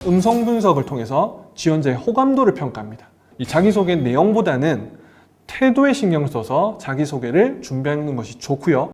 음성 분석을 통해서 지원자의 호감도를 평가합니다. 이 자기소개 내용보다는 태도에 신경 써서 자기소개를 준비하는 것이 좋고요.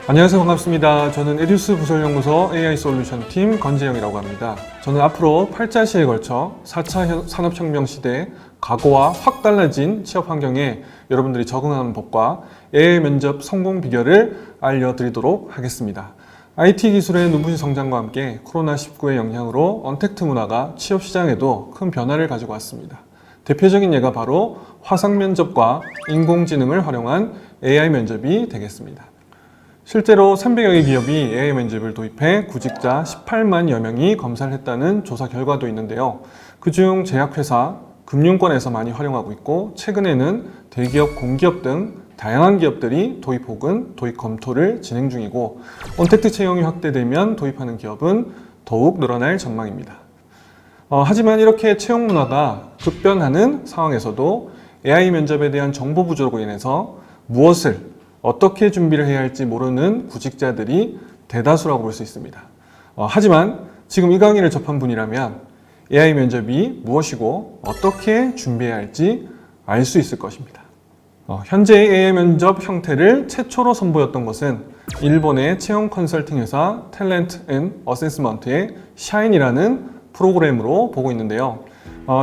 안녕하세요. 반갑습니다. 저는 에듀스 부설연구소 AI 솔루션 팀 권재영이라고 합니다. 저는 앞으로 8자시에 걸쳐 4차 산업혁명 시대 과거와 확 달라진 취업 환경에 여러분들이 적응하는 법과 AI 면접 성공 비결을 알려드리도록 하겠습니다. IT 기술의 눈부신 성장과 함께 코로나19의 영향으로 언택트 문화가 취업 시장에도 큰 변화를 가지고 왔습니다. 대표적인 예가 바로 화상 면접과 인공지능을 활용한 AI 면접이 되겠습니다. 실제로 300여 개 기업이 AI 면접을 도입해 구직자 18만여 명이 검사를 했다는 조사 결과도 있는데요. 그중 제약회사, 금융권에서 많이 활용하고 있고, 최근에는 대기업, 공기업 등 다양한 기업들이 도입 혹은 도입 검토를 진행 중이고, 언택트 채용이 확대되면 도입하는 기업은 더욱 늘어날 전망입니다. 하지만 이렇게 채용 문화가 급변하는 상황에서도 AI 면접에 대한 정보 부족으로 인해서 무엇을 어떻게 준비를 해야 할지 모르는 구직자들이 대다수라고 볼 수 있습니다. 하지만 지금 이 강의를 접한 분이라면 AI 면접이 무엇이고 어떻게 준비해야 할지 알 수 있을 것입니다. 현재의 AI 면접 형태를 최초로 선보였던 것은 일본의 채용 컨설팅 회사 탤런트 앤 어세스먼트의 샤인이라는 프로그램으로 보고 있는데요.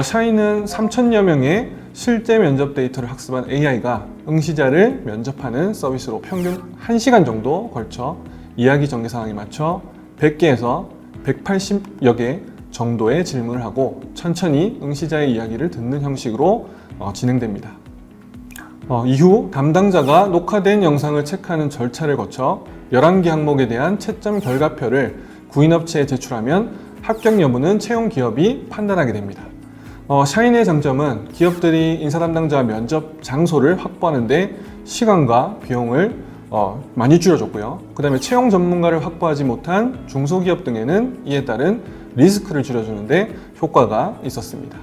샤인은 3,000여 명의 실제 면접 데이터를 학습한 AI가 응시자를 면접하는 서비스로 평균 1시간 정도 걸쳐 이야기 전개 상황에 맞춰 100개에서 180여 개 정도의 질문을 하고 천천히 응시자의 이야기를 듣는 형식으로 진행됩니다. 이후 담당자가 녹화된 영상을 체크하는 절차를 거쳐 11개 항목에 대한 채점 결과표를 구인업체에 제출하면 합격 여부는 채용 기업이 판단하게 됩니다. 샤인의 장점은 기업들이 인사 담당자 면접 장소를 확보하는데 시간과 비용을 많이 줄여줬고요. 그 다음에 채용 전문가를 확보하지 못한 중소기업 등에는 이에 따른 리스크를 줄여주는데 효과가 있었습니다.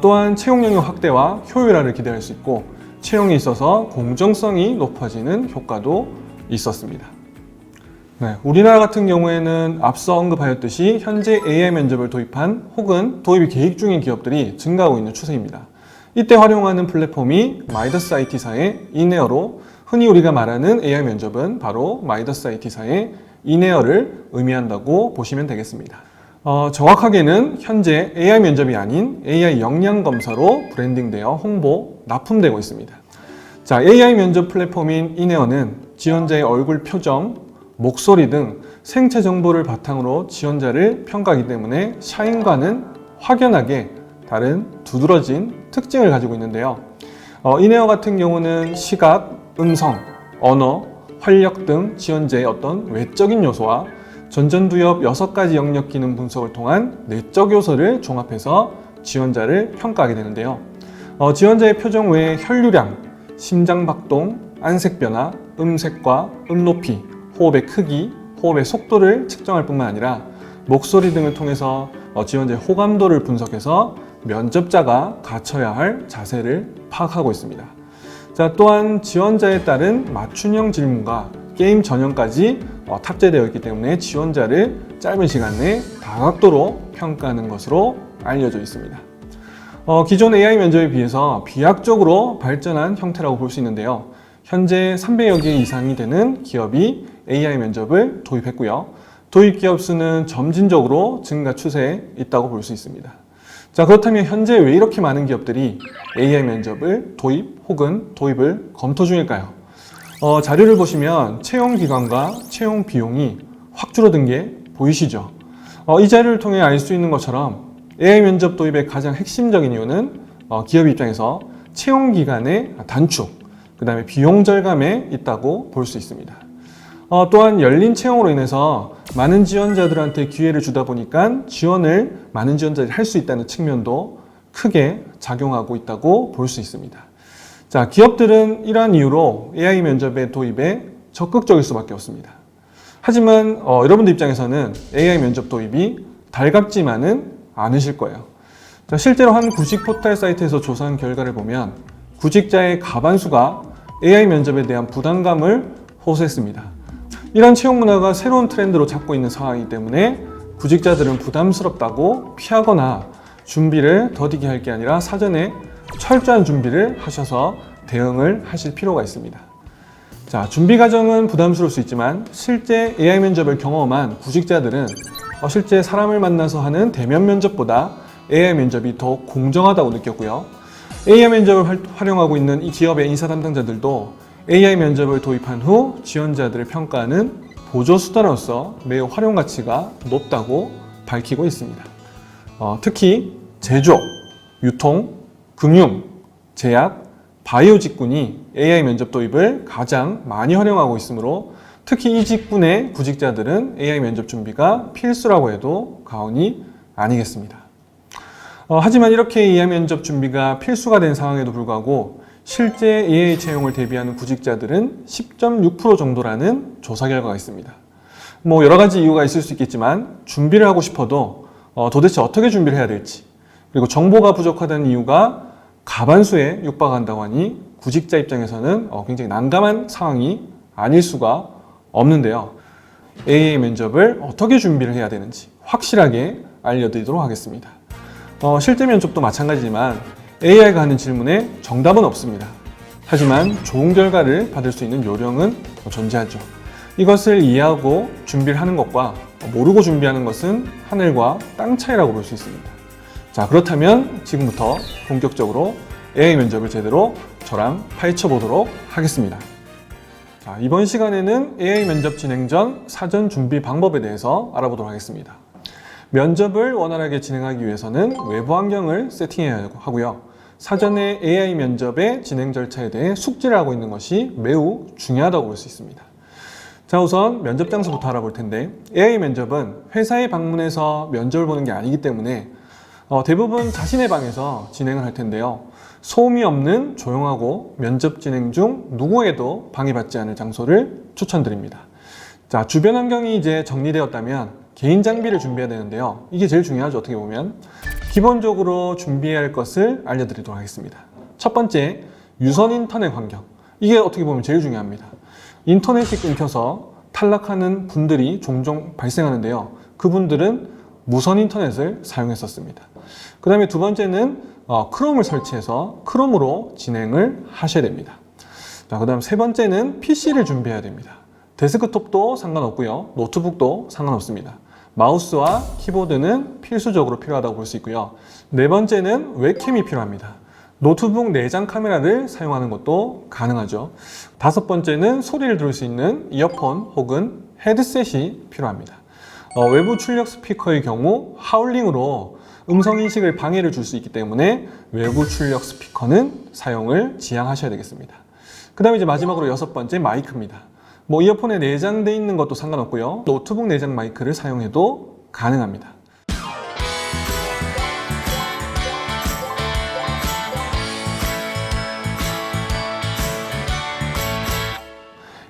또한 채용 영역 확대와 효율화를 기대할 수 있고 채용에 있어서 공정성이 높아지는 효과도 있었습니다. 우리나라 같은 경우에는 앞서 언급하였듯이 현재 AI 면접을 도입한 혹은 도입이 계획 중인 기업들이 증가하고 있는 추세입니다. 이때 활용하는 플랫폼이 마이더스 IT사의 이네어로, 흔히 우리가 말하는 AI 면접은 바로 마이더스 IT사의 이네어를 의미한다고 보시면 되겠습니다. 정확하게는 현재 AI 면접이 아닌 AI 역량 검사로 브랜딩되어 납품되고 있습니다. AI 면접 플랫폼인 이네어는 지원자의 얼굴 표정, 목소리 등 생체 정보를 바탕으로 지원자를 평가하기 때문에 샤인과는 확연하게 다른 두드러진 특징을 가지고 있는데요. 이네어 같은 경우는 시각, 음성, 언어, 활력 등 지원자의 어떤 외적인 요소와 전전두엽 6가지 영역 기능 분석을 통한 내적 요소를 종합해서 지원자를 평가하게 되는데요. 지원자의 표정 외에 혈류량, 심장박동, 안색 변화, 음색과 음높이, 호흡의 크기, 호흡의 속도를 측정할 뿐만 아니라 목소리 등을 통해서 지원자의 호감도를 분석해서 면접자가 갖춰야 할 자세를 파악하고 있습니다. 또한 지원자에 따른 맞춤형 질문과 게임 전형까지 탑재되어 있기 때문에 지원자를 짧은 시간 내에 다각도로 평가하는 것으로 알려져 있습니다. 기존 AI 면접에 비해서 비약적으로 발전한 형태라고 볼 수 있는데요. 현재 300여 개 이상이 되는 기업이 AI 면접을 도입했고요. 도입 기업 수는 점진적으로 증가 추세에 있다고 볼 수 있습니다. 그렇다면 현재 왜 이렇게 많은 기업들이 AI 면접을 도입 혹은 도입을 검토 중일까요? 자료를 보시면 채용 기간과 채용 비용이 확 줄어든 게 보이시죠? 이 자료를 통해 알 수 있는 것처럼 AI 면접 도입의 가장 핵심적인 이유는 기업 입장에서 채용 기간의 단축, 그 다음에 비용 절감에 있다고 볼 수 있습니다. 또한 열린 채용으로 인해서 많은 지원자들한테 기회를 주다 보니까 지원을 많은 지원자들이 할 수 있다는 측면도 크게 작용하고 있다고 볼 수 있습니다. 기업들은 이러한 이유로 AI 면접의 도입에 적극적일 수밖에 없습니다. 하지만 여러분들 입장에서는 AI 면접 도입이 달갑지만은 않으실 거예요. 자, 실제로 한 구직 포털 사이트에서 조사한 결과를 보면 구직자의 과반수가 AI 면접에 대한 부담감을 호소했습니다. 이런 채용 문화가 새로운 트렌드로 잡고 있는 상황이기 때문에 구직자들은 부담스럽다고 피하거나 준비를 더디게 할 게 아니라 사전에 철저한 준비를 하셔서 대응을 하실 필요가 있습니다. 자, 준비 과정은 부담스러울 수 있지만 실제 AI 면접을 경험한 구직자들은 실제 사람을 만나서 하는 대면 면접보다 AI 면접이 더 공정하다고 느꼈고요. AI 면접을 활용하고 있는 이 기업의 인사 담당자들도 AI 면접을 도입한 후 지원자들을 평가하는 보조 수단으로서 매우 활용 가치가 높다고 밝히고 있습니다. 특히 제조업, 유통, 금융, 제약, 바이오 직군이 AI 면접 도입을 가장 많이 활용하고 있으므로 특히 이 직군의 구직자들은 AI 면접 준비가 필수라고 해도 과언이 아니겠습니다. 하지만 이렇게 AI 면접 준비가 필수가 된 상황에도 불구하고 실제 AI 채용을 대비하는 구직자들은 10.6% 정도라는 조사 결과가 있습니다. 여러 가지 이유가 있을 수 있겠지만 준비를 하고 싶어도 도대체 어떻게 준비를 해야 될지, 그리고 정보가 부족하다는 이유가 과반수에 육박한다고 하니 구직자 입장에서는 굉장히 난감한 상황이 아닐 수가 없는데요. AI 면접을 어떻게 준비를 해야 되는지 확실하게 알려드리도록 하겠습니다. 실제 면접도 마찬가지지만 AI가 하는 질문에 정답은 없습니다. 하지만 좋은 결과를 받을 수 있는 요령은 존재하죠. 이것을 이해하고 준비를 하는 것과 모르고 준비하는 것은 하늘과 땅 차이라고 볼 수 있습니다. 자, 그렇다면 지금부터 본격적으로 AI 면접을 제대로 저랑 파헤쳐 보도록 하겠습니다. 자, 이번 시간에는 AI 면접 진행 전 사전 준비 방법에 대해서 알아보도록 하겠습니다. 면접을 원활하게 진행하기 위해서는 외부 환경을 세팅해야 하고요. 사전에 AI 면접의 진행 절차에 대해 숙지를 하고 있는 것이 매우 중요하다고 볼 수 있습니다. 자, 우선 면접 장소부터 알아볼 텐데 AI 면접은 회사에 방문해서 면접을 보는 게 아니기 때문에 대부분 자신의 방에서 진행을 할 텐데요. 소음이 없는 조용하고 면접 진행 중 누구에도 방해받지 않을 장소를 추천드립니다. 자, 주변 환경이 이제 정리되었다면 개인 장비를 준비해야 되는데요. 이게 제일 중요하죠, 어떻게 보면. 기본적으로 준비해야 할 것을 알려드리도록 하겠습니다. 첫 번째, 유선 인터넷 환경. 이게 어떻게 보면 제일 중요합니다. 인터넷이 끊겨서 탈락하는 분들이 종종 발생하는데요. 그분들은 무선 인터넷을 사용했었습니다. 그 다음에 두 번째는 크롬을 설치해서 크롬으로 진행을 하셔야 됩니다. 자, 그 다음 세 번째는 PC를 준비해야 됩니다. 데스크톱도 상관없고요. 노트북도 상관없습니다. 마우스와 키보드는 필수적으로 필요하다고 볼 수 있고요. 네 번째는 웹캠이 필요합니다. 노트북 내장 카메라를 사용하는 것도 가능하죠. 다섯 번째는 소리를 들을 수 있는 이어폰 혹은 헤드셋이 필요합니다. 외부 출력 스피커의 경우 하울링으로 음성 인식을 방해를 줄 수 있기 때문에 외부 출력 스피커는 사용을 지양하셔야 되겠습니다. 그 다음에 이제 마지막으로 여섯 번째, 마이크입니다. 이어폰에 내장되어 있는 것도 상관없고요. 노트북 내장 마이크를 사용해도 가능합니다.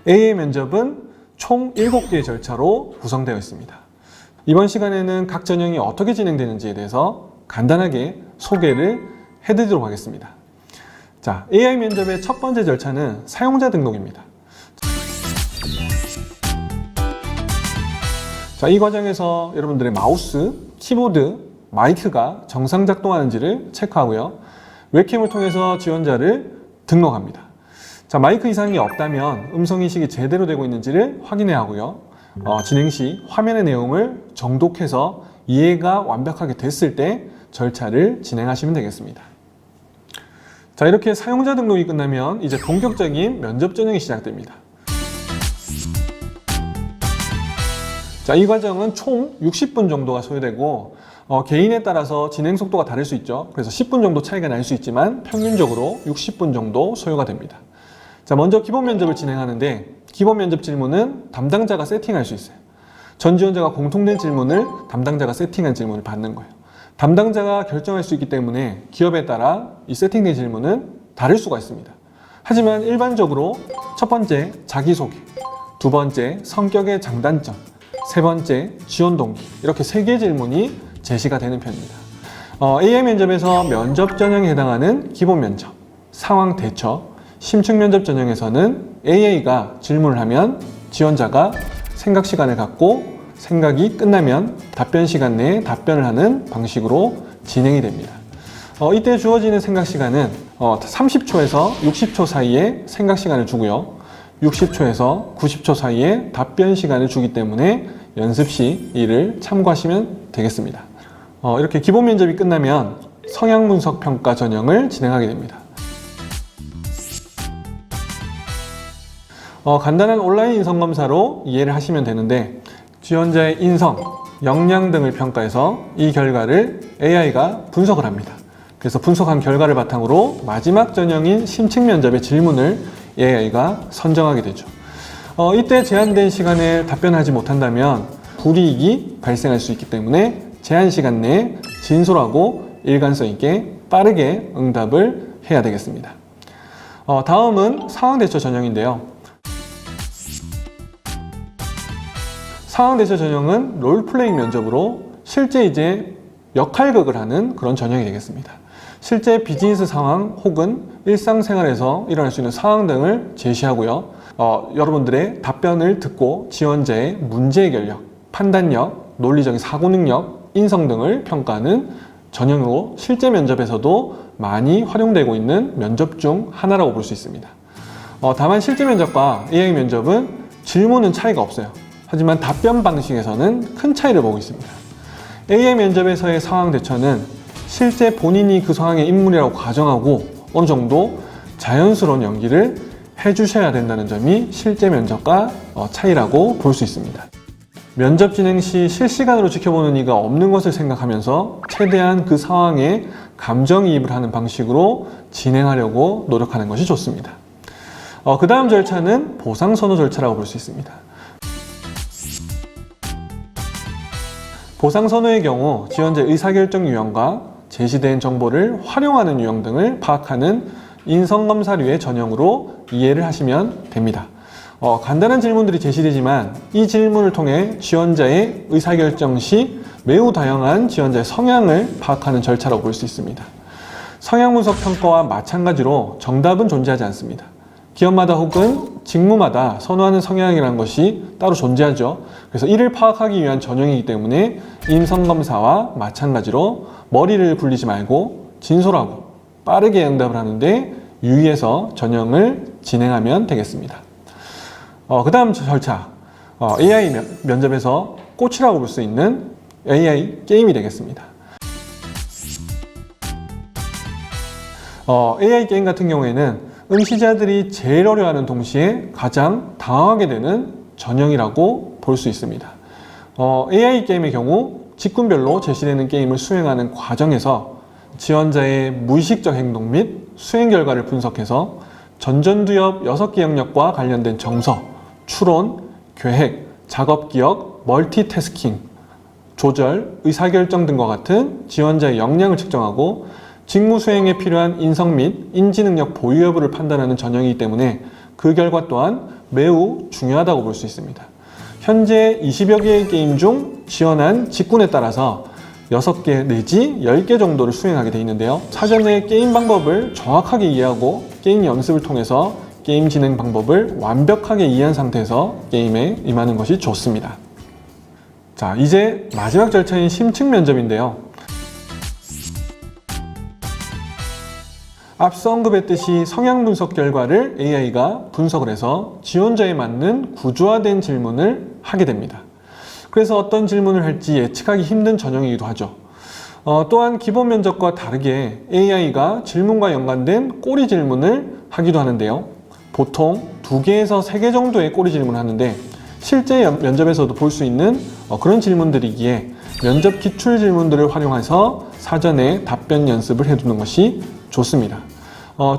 AI 면접은 총 7개의 절차로 구성되어 있습니다. 이번 시간에는 각 전형이 어떻게 진행되는지에 대해서 간단하게 소개를 해드리도록 하겠습니다. 자, AI 면접의 첫 번째 절차는 사용자 등록입니다. 자, 이 과정에서 여러분들의 마우스, 키보드, 마이크가 정상 작동하는지를 체크하고요. 웹캠을 통해서 지원자를 등록합니다. 자, 마이크 이상이 없다면 음성인식이 제대로 되고 있는지를 확인해야 하고요. 진행 시 화면의 내용을 정독해서 이해가 완벽하게 됐을 때 절차를 진행하시면 되겠습니다. 자, 이렇게 사용자 등록이 끝나면 이제 본격적인 면접 전형이 시작됩니다. 자, 이 과정은 총 60분 정도가 소요되고 개인에 따라서 진행 속도가 다를 수 있죠. 그래서 10분 정도 차이가 날 수 있지만 평균적으로 60분 정도 소요가 됩니다. 자, 먼저 기본 면접을 진행하는데 기본 면접 질문은 담당자가 세팅할 수 있어요. 전 지원자가 공통된 질문을 담당자가 세팅한 질문을 받는 거예요. 담당자가 결정할 수 있기 때문에 기업에 따라 이 세팅된 질문은 다를 수가 있습니다. 하지만 일반적으로 첫 번째, 자기소개, 두 번째, 성격의 장단점, 세 번째, 지원 동기, 이렇게 3개의 질문이 제시가 되는 편입니다. AI 면접에서 면접 전형에 해당하는 기본 면접, 상황 대처, 심층 면접 전형에서는 AI가 질문을 하면 지원자가 생각 시간을 갖고 생각이 끝나면 답변 시간 내에 답변을 하는 방식으로 진행이 됩니다. 이때 주어지는 생각 시간은 30초에서 60초 사이에 생각 시간을 주고요. 60초에서 90초 사이에 답변 시간을 주기 때문에 연습 시 이를 참고하시면 되겠습니다. 이렇게 기본 면접이 끝나면 성향 분석 평가 전형을 진행하게 됩니다. 간단한 온라인 인성 검사로 이해를 하시면 되는데 지원자의 인성, 역량 등을 평가해서 이 결과를 AI가 분석을 합니다. 그래서 분석한 결과를 바탕으로 마지막 전형인 심층 면접의 질문을 AI가 선정하게 되죠. 이때 제한된 시간에 답변하지 못한다면 불이익이 발생할 수 있기 때문에 제한 시간 내에 진솔하고 일관성 있게 빠르게 응답을 해야 되겠습니다. 다음은 상황 대처 전형인데요. 상황 대처 전형은 롤플레잉 면접으로 실제 이제 역할극을 하는 그런 전형이 되겠습니다. 실제 비즈니스 상황 혹은 일상생활에서 일어날 수 있는 상황 등을 제시하고요. 여러분들의 답변을 듣고 지원자의 문제 해결력, 판단력, 논리적인 사고 능력, 인성 등을 평가하는 전형으로 실제 면접에서도 많이 활용되고 있는 면접 중 하나라고 볼 수 있습니다. 다만 실제 면접과 AI 면접은 질문은 차이가 없어요. 하지만 답변 방식에서는 큰 차이를 보고 있습니다. AI 면접에서의 상황 대처는 실제 본인이 그 상황의 인물이라고 가정하고 어느 정도 자연스러운 연기를 해주셔야 된다는 점이 실제 면접과 차이라고 볼 수 있습니다. 면접 진행 시 실시간으로 지켜보는 이가 없는 것을 생각하면서 최대한 그 상황에 감정이입을 하는 방식으로 진행하려고 노력하는 것이 좋습니다. 그 다음 절차는 보상선호 절차라고 볼 수 있습니다. 보상선호의 경우 지원자의 의사결정 유형과 제시된 정보를 활용하는 유형 등을 파악하는 인성검사류의 전형으로 이해를 하시면 됩니다. 간단한 질문들이 제시되지만 이 질문을 통해 지원자의 의사결정 시 매우 다양한 지원자의 성향을 파악하는 절차라고 볼 수 있습니다. 성향 분석 평가와 마찬가지로 정답은 존재하지 않습니다. 기업마다 혹은 직무마다 선호하는 성향이라는 것이 따로 존재하죠. 그래서 이를 파악하기 위한 전형이기 때문에 인성검사와 마찬가지로 머리를 굴리지 말고 진솔하고 빠르게 응답을 하는데 유의해서 전형을 진행하면 되겠습니다. 그 다음 절차, AI 면접에서 꽃이라고 볼 수 있는 AI 게임이 되겠습니다. AI 게임 같은 경우에는 응시자들이 제일 어려워하는 동시에 가장 당황하게 되는 전형이라고 볼 수 있습니다. AI 게임의 경우 직군별로 제시되는 게임을 수행하는 과정에서 지원자의 무의식적 행동 및 수행 결과를 분석해서 전전두엽 6개 영역과 관련된 정서, 추론, 계획, 작업 기억, 멀티태스킹, 조절, 의사결정 등과 같은 지원자의 역량을 측정하고 직무 수행에 필요한 인성 및 인지능력 보유 여부를 판단하는 전형이기 때문에 그 결과 또한 매우 중요하다고 볼 수 있습니다. 현재 20여 개의 게임 중 지원한 직군에 따라서 6개 내지 10개 정도를 수행하게 되어 있는데요. 사전에 게임 방법을 정확하게 이해하고 게임 연습을 통해서 게임 진행 방법을 완벽하게 이해한 상태에서 게임에 임하는 것이 좋습니다. 자, 이제 마지막 절차인 심층 면접인데요. 앞서 언급했듯이 성향 분석 결과를 AI가 분석을 해서 지원자에 맞는 구조화된 질문을 하게 됩니다. 그래서 어떤 질문을 할지 예측하기 힘든 전형이기도 하죠. 또한 기본 면접과 다르게 AI가 질문과 연관된 꼬리 질문을 하기도 하는데요. 보통 2개에서 3개 정도의 꼬리 질문을 하는데 실제 면접에서도 볼 수 있는 그런 질문들이기에 면접 기출 질문들을 활용해서 사전에 답변 연습을 해두는 것이 좋습니다.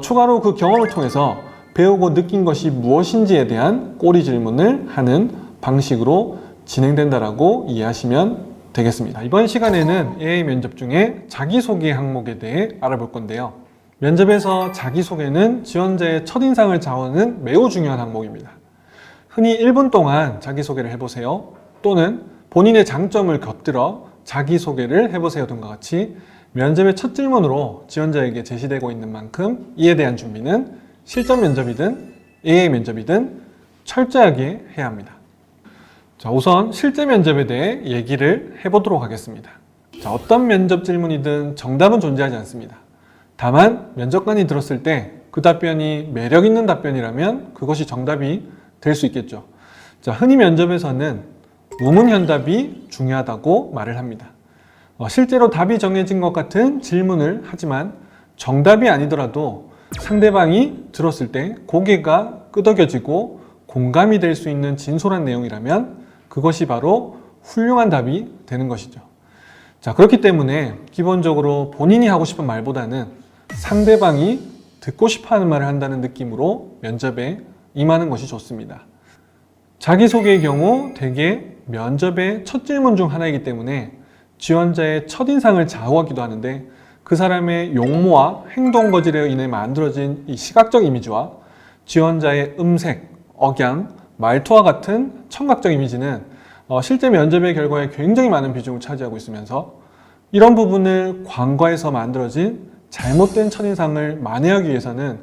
추가로 그 경험을 통해서 배우고 느낀 것이 무엇인지에 대한 꼬리 질문을 하는 방식으로 진행된다라고 이해하시면 되겠습니다. 이번 시간에는 AI 면접 중에 자기소개 항목에 대해 알아볼 건데요. 면접에서 자기소개는 지원자의 첫인상을 좌우하는 매우 중요한 항목입니다. 흔히 1분 동안 자기소개를 해보세요 또는 본인의 장점을 곁들여 자기소개를 해보세요 등과 같이 면접의 첫 질문으로 지원자에게 제시되고 있는 만큼 이에 대한 준비는 실전 면접이든 AI 면접이든 철저하게 해야 합니다. 자, 우선 실제 면접에 대해 얘기를 해보도록 하겠습니다. 자, 어떤 면접 질문이든 정답은 존재하지 않습니다. 다만 면접관이 들었을 때 그 답변이 매력 있는 답변이라면 그것이 정답이 될 수 있겠죠. 자, 흔히 면접에서는 우문현답이 중요하다고 말을 합니다. 실제로 답이 정해진 것 같은 질문을 하지만 정답이 아니더라도 상대방이 들었을 때 고개가 끄덕여지고 공감이 될 수 있는 진솔한 내용이라면 그것이 바로 훌륭한 답이 되는 것이죠. 자, 그렇기 때문에 기본적으로 본인이 하고 싶은 말보다는 상대방이 듣고 싶어 하는 말을 한다는 느낌으로 면접에 임하는 것이 좋습니다. 자기소개의 경우 대개 면접의 첫 질문 중 하나이기 때문에 지원자의 첫인상을 좌우하기도 하는데 그 사람의 용모와 행동 거질에 인해 만들어진 이 시각적 이미지와 지원자의 음색, 억양, 말투와 같은 청각적 이미지는 실제 면접의 결과에 굉장히 많은 비중을 차지하고 있으면서 이런 부분을 관과해서 만들어진 잘못된 첫인상을 만회하기 위해서는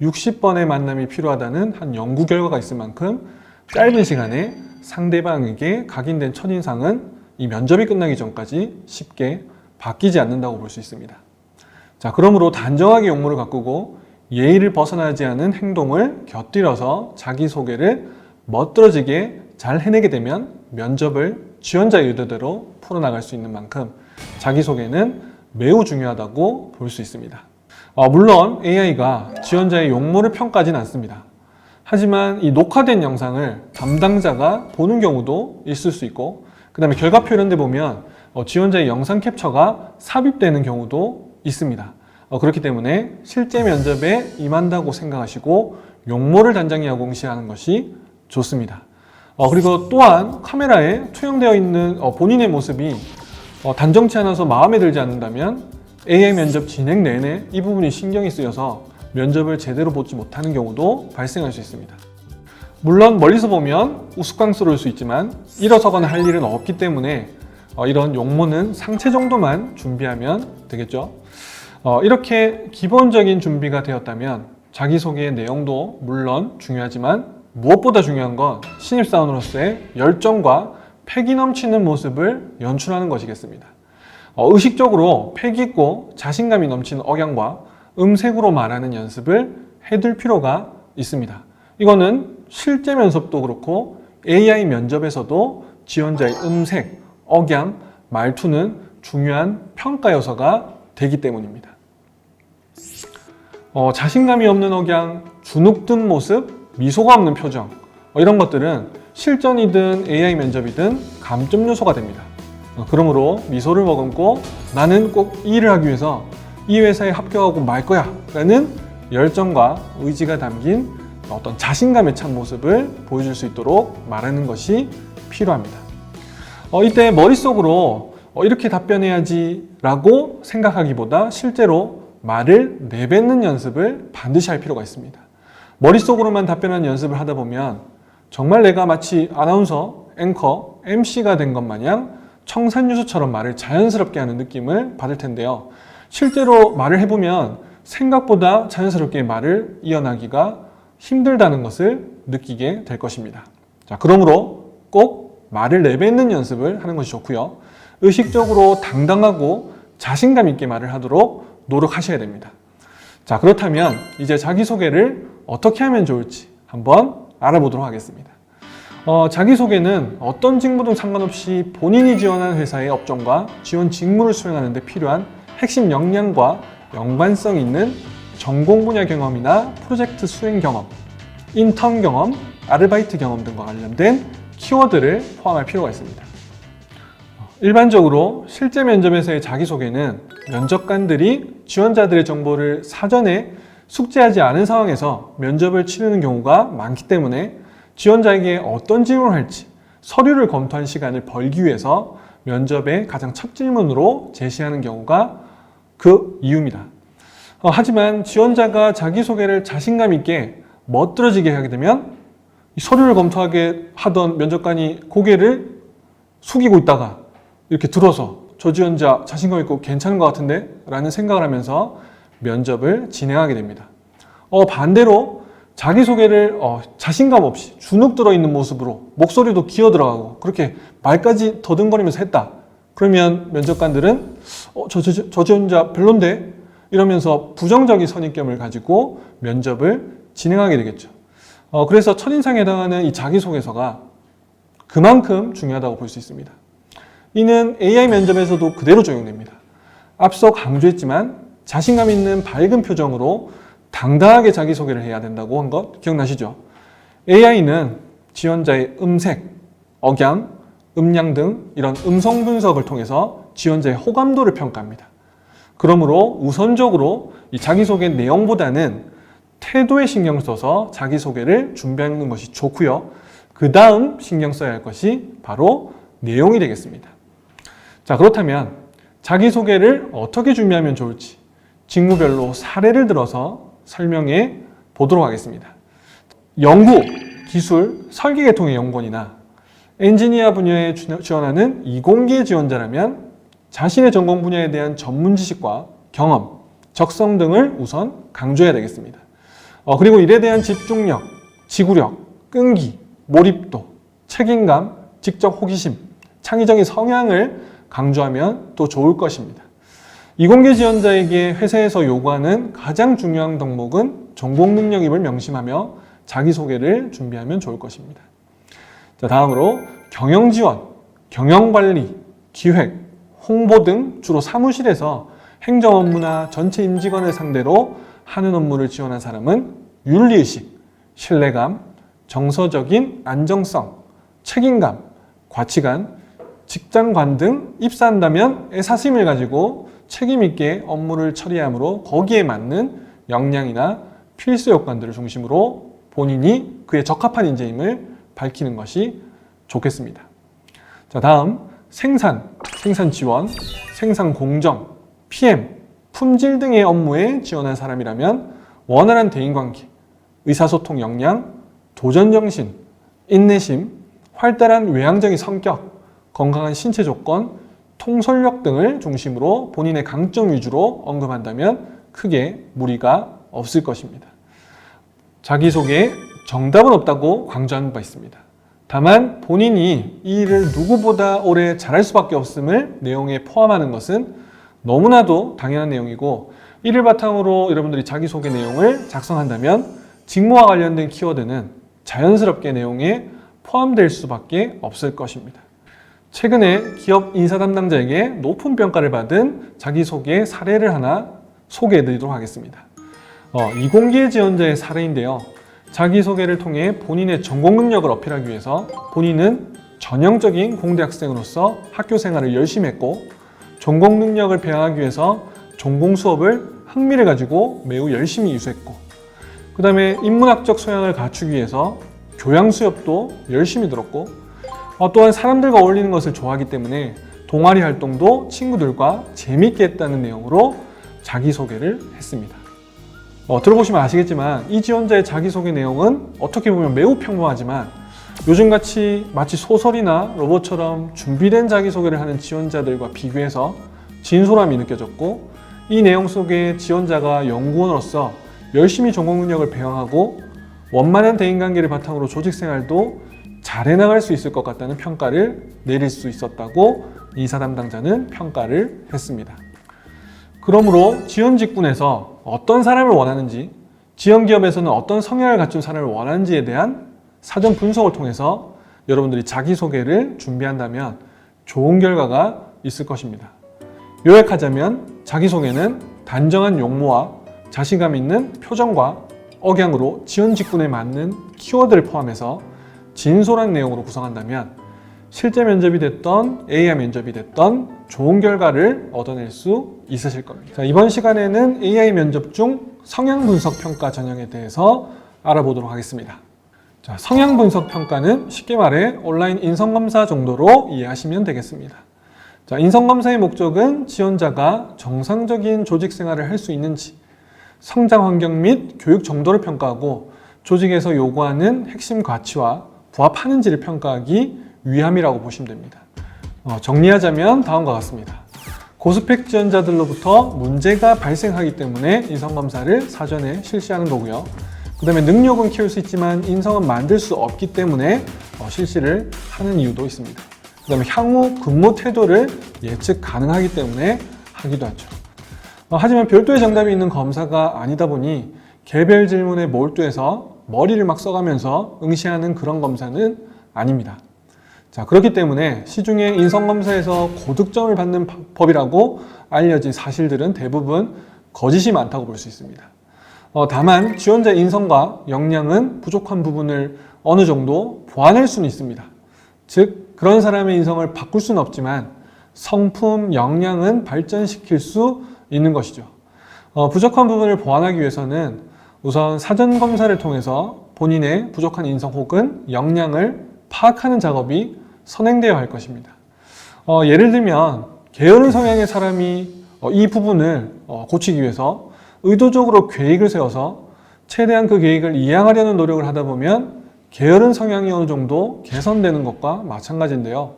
60번의 만남이 필요하다는 한 연구 결과가 있을 만큼 짧은 시간에 상대방에게 각인된 첫인상은 이 면접이 끝나기 전까지 쉽게 바뀌지 않는다고 볼 수 있습니다. 자, 그러므로 단정하게 용모를 가꾸고 예의를 벗어나지 않은 행동을 곁들여서 자기소개를 멋들어지게 잘 해내게 되면 면접을 지원자의 의도대로 풀어나갈 수 있는 만큼 자기소개는 매우 중요하다고 볼 수 있습니다. 물론 AI가 지원자의 용모를 평가하지는 않습니다. 하지만 이 녹화된 영상을 담당자가 보는 경우도 있을 수 있고 그 다음에 결과표 이런 데 보면 지원자의 영상 캡처가 삽입되는 경우도 있습니다. 그렇기 때문에 실제 면접에 임한다고 생각하시고 용모를 단장히 야공시하는 것이 좋습니다. 그리고 또한 카메라에 투영되어 있는 본인의 모습이 단정치 않아서 마음에 들지 않는다면 AI 면접 진행 내내 이 부분이 신경이 쓰여서 면접을 제대로 보지 못하는 경우도 발생할 수 있습니다. 물론 멀리서 보면 우스꽝스러울 수 있지만 일어서거나 할 일은 없기 때문에 이런 용모는 상체 정도만 준비하면 되겠죠. 이렇게 기본적인 준비가 되었다면 자기소개의 내용도 물론 중요하지만 무엇보다 중요한 건 신입사원으로서의 열정과 패기 넘치는 모습을 연출하는 것이겠습니다. 의식적으로 패기 있고 자신감이 넘치는 억양과 음색으로 말하는 연습을 해둘 필요가 있습니다. 이거는 실제 면접도 그렇고 AI 면접에서도 지원자의 음색, 억양, 말투는 중요한 평가 요소가 되기 때문입니다. 자신감이 없는 억양, 주눅든 모습, 미소가 없는 표정 이런 것들은 실전이든 AI 면접이든 감점 요소가 됩니다. 그러므로 미소를 머금고 나는 꼭 이 일을 하기 위해서 이 회사에 합격하고 말 거야 라는 열정과 의지가 담긴 어떤 자신감에 찬 모습을 보여줄 수 있도록 말하는 것이 필요합니다. 이때 머릿속으로 이렇게 답변해야지 라고 생각하기보다 실제로 말을 내뱉는 연습을 반드시 할 필요가 있습니다. 머릿속으로만 답변하는 연습을 하다 보면 정말 내가 마치 아나운서, 앵커, MC가 된 것 마냥 청산유수처럼 말을 자연스럽게 하는 느낌을 받을 텐데요. 실제로 말을 해보면 생각보다 자연스럽게 말을 이어나기가 힘들다는 것을 느끼게 될 것입니다. 자, 그러므로 꼭 말을 내뱉는 연습을 하는 것이 좋고요. 의식적으로 당당하고 자신감 있게 말을 하도록 노력하셔야 됩니다. 자, 그렇다면 이제 자기소개를 어떻게 하면 좋을지 한번 알아보도록 하겠습니다. 자기소개는 어떤 직무든 상관없이 본인이 지원한 회사의 업종과 지원 직무를 수행하는 데 필요한 핵심 역량과 연관성 있는 전공 분야 경험이나 프로젝트 수행 경험, 인턴 경험, 아르바이트 경험 등과 관련된 키워드를 포함할 필요가 있습니다. 일반적으로 실제 면접에서의 자기소개는 면접관들이 지원자들의 정보를 사전에 숙지하지 않은 상황에서 면접을 치르는 경우가 많기 때문에 지원자에게 어떤 질문을 할지 서류를 검토한 시간을 벌기 위해서 면접의 가장 첫 질문으로 제시하는 경우가 그 이유입니다. 하지만 지원자가 자기소개를 자신감 있게 멋들어지게 하게 되면 이 서류를 검토하게 하던 면접관이 고개를 숙이고 있다가 이렇게 들어서 저 지원자 자신감 있고 괜찮은 것 같은데? 라는 생각을 하면서 면접을 진행하게 됩니다. 반대로 자기소개를 자신감 없이 주눅 들어있는 모습으로 목소리도 기어 들어가고 그렇게 말까지 더듬거리면서 했다. 그러면 면접관들은 저 지원자 별론데? 이러면서 부정적인 선입견을 가지고 면접을 진행하게 되겠죠. 그래서 첫인상에 해당하는 이 자기소개서가 그만큼 중요하다고 볼 수 있습니다. 이는 AI 면접에서도 그대로 적용됩니다. 앞서 강조했지만 자신감 있는 밝은 표정으로 당당하게 자기소개를 해야 된다고 한 것 기억나시죠? AI는 지원자의 음색, 억양, 음량 등 이런 음성 분석을 통해서 지원자의 호감도를 평가합니다. 그러므로 우선적으로 이 자기소개 내용보다는 태도에 신경 써서 자기소개를 준비하는 것이 좋고요. 그 다음 신경 써야 할 것이 바로 내용이 되겠습니다. 자, 그렇다면 자기소개를 어떻게 준비하면 좋을지 직무별로 사례를 들어서 설명해 보도록 하겠습니다. 연구, 기술, 설계 계통의 연구원이나 엔지니어 분야에 지원하는 이공계 지원자라면 자신의 전공 분야에 대한 전문 지식과 경험, 적성 등을 우선 강조해야 되겠습니다. 그리고 일에 대한 집중력, 지구력, 끈기, 몰입도, 책임감, 직접 호기심, 창의적인 성향을 강조하면 또 좋을 것입니다. 이공계 지원자에게 회사에서 요구하는 가장 중요한 덕목은 전공 능력임을 명심하며 자기소개를 준비하면 좋을 것입니다. 자, 다음으로 경영 지원, 경영 관리, 기획, 홍보 등 주로 사무실에서 행정 업무나 전체 임직원을 상대로 하는 업무를 지원한 사람은 윤리의식, 신뢰감, 정서적인 안정성, 책임감, 가치관, 직장관 등 입사한다면 애사심을 가지고 책임있게 업무를 처리하므로 거기에 맞는 역량이나 필수 요건들을 중심으로 본인이 그에 적합한 인재임을 밝히는 것이 좋겠습니다. 자, 다음 생산 지원, 생산 공정, PM, 품질 등의 업무에 지원한 사람이라면 원활한 대인관계, 의사소통 역량, 도전정신, 인내심, 활달한 외향적인 성격, 건강한 신체 조건, 통솔력 등을 중심으로 본인의 강점 위주로 언급한다면 크게 무리가 없을 것입니다. 자기소개에 정답은 없다고 강조한 바 있습니다. 다만 본인이 이 일을 누구보다 오래 잘할 수밖에 없음을 내용에 포함하는 것은 너무나도 당연한 내용이고, 이를 바탕으로 여러분들이 자기소개 내용을 작성한다면 직무와 관련된 키워드는 자연스럽게 내용에 포함될 수밖에 없을 것입니다. 최근에 기업 인사 담당자에게 높은 평가를 받은 자기소개 사례를 하나 소개해 드리도록 하겠습니다. 이공계 지원자의 사례인데요. 자기소개를 통해 본인의 전공 능력을 어필하기 위해서 본인은 전형적인 공대 학생으로서 학교 생활을 열심히 했고, 전공 능력을 배양하기 위해서 전공 수업을 흥미를 가지고 매우 열심히 이수했고, 그 다음에 인문학적 소양을 갖추기 위해서 교양 수업도 열심히 들었고, 또한 사람들과 어울리는 것을 좋아하기 때문에 동아리 활동도 친구들과 재미있게 했다는 내용으로 자기소개를 했습니다. 들어보시면 아시겠지만 이 지원자의 자기소개 내용은 어떻게 보면 매우 평범하지만 요즘같이 마치 소설이나 로봇처럼 준비된 자기소개를 하는 지원자들과 비교해서 진솔함이 느껴졌고, 이 내용 속에 지원자가 연구원으로서 열심히 전공 능력을 배양하고 원만한 대인관계를 바탕으로 조직생활도 잘 해나갈 수 있을 것 같다는 평가를 내릴 수 있었다고 인사 담당자는 평가를 했습니다. 그러므로 지원 직군에서 어떤 사람을 원하는지, 지원 기업에서는 어떤 성향을 갖춘 사람을 원하는지에 대한 사전 분석을 통해서 여러분들이 자기소개를 준비한다면 좋은 결과가 있을 것입니다. 요약하자면 자기소개는 단정한 용모와 자신감 있는 표정과 억양으로 지원 직군에 맞는 키워드를 포함해서 진솔한 내용으로 구성한다면 실제 면접이 됐던 AI 면접이 됐던 좋은 결과를 얻어낼 수 있으실 겁니다. 자, 이번 시간에는 AI 면접 중 성향 분석 평가 전형에 대해서 알아보도록 하겠습니다. 자, 성향 분석 평가는 쉽게 말해 온라인 인성검사 정도로 이해하시면 되겠습니다. 자, 인성검사의 목적은 지원자가 정상적인 조직 생활을 할 수 있는지, 성장 환경 및 교육 정도를 평가하고 조직에서 요구하는 핵심 가치와 부합하는지를 평가하기 위함이라고 보시면 됩니다. 정리하자면 다음과 같습니다. 고스펙 지원자들로부터 문제가 발생하기 때문에 인성검사를 사전에 실시하는 거고요. 그 다음에 능력은 키울 수 있지만 인성은 만들 수 없기 때문에 실시를 하는 이유도 있습니다. 그 다음에 향후 근무 태도를 예측 가능하기 때문에 하기도 하죠. 하지만 별도의 정답이 있는 검사가 아니다 보니 개별 질문에 몰두해서 머리를 막 써가면서 응시하는 그런 검사는 아닙니다. 자, 그렇기 때문에 시중에 인성검사에서 고득점을 받는 법이라고 알려진 사실들은 대부분 거짓이 많다고 볼 수 있습니다. 다만 지원자의 인성과 역량은 부족한 부분을 어느 정도 보완할 수는 있습니다. 즉, 그런 사람의 인성을 바꿀 수는 없지만 성품, 역량은 발전시킬 수 있는 것이죠. 부족한 부분을 보완하기 위해서는 우선 사전검사를 통해서 본인의 부족한 인성 혹은 역량을 파악하는 작업이 선행되어야 할 것입니다. 예를 들면 게으른 성향의 사람이 이 부분을 고치기 위해서 의도적으로 계획을 세워서 최대한 그 계획을 이행하려는 노력을 하다 보면 게으른 성향이 어느 정도 개선되는 것과 마찬가지인데요.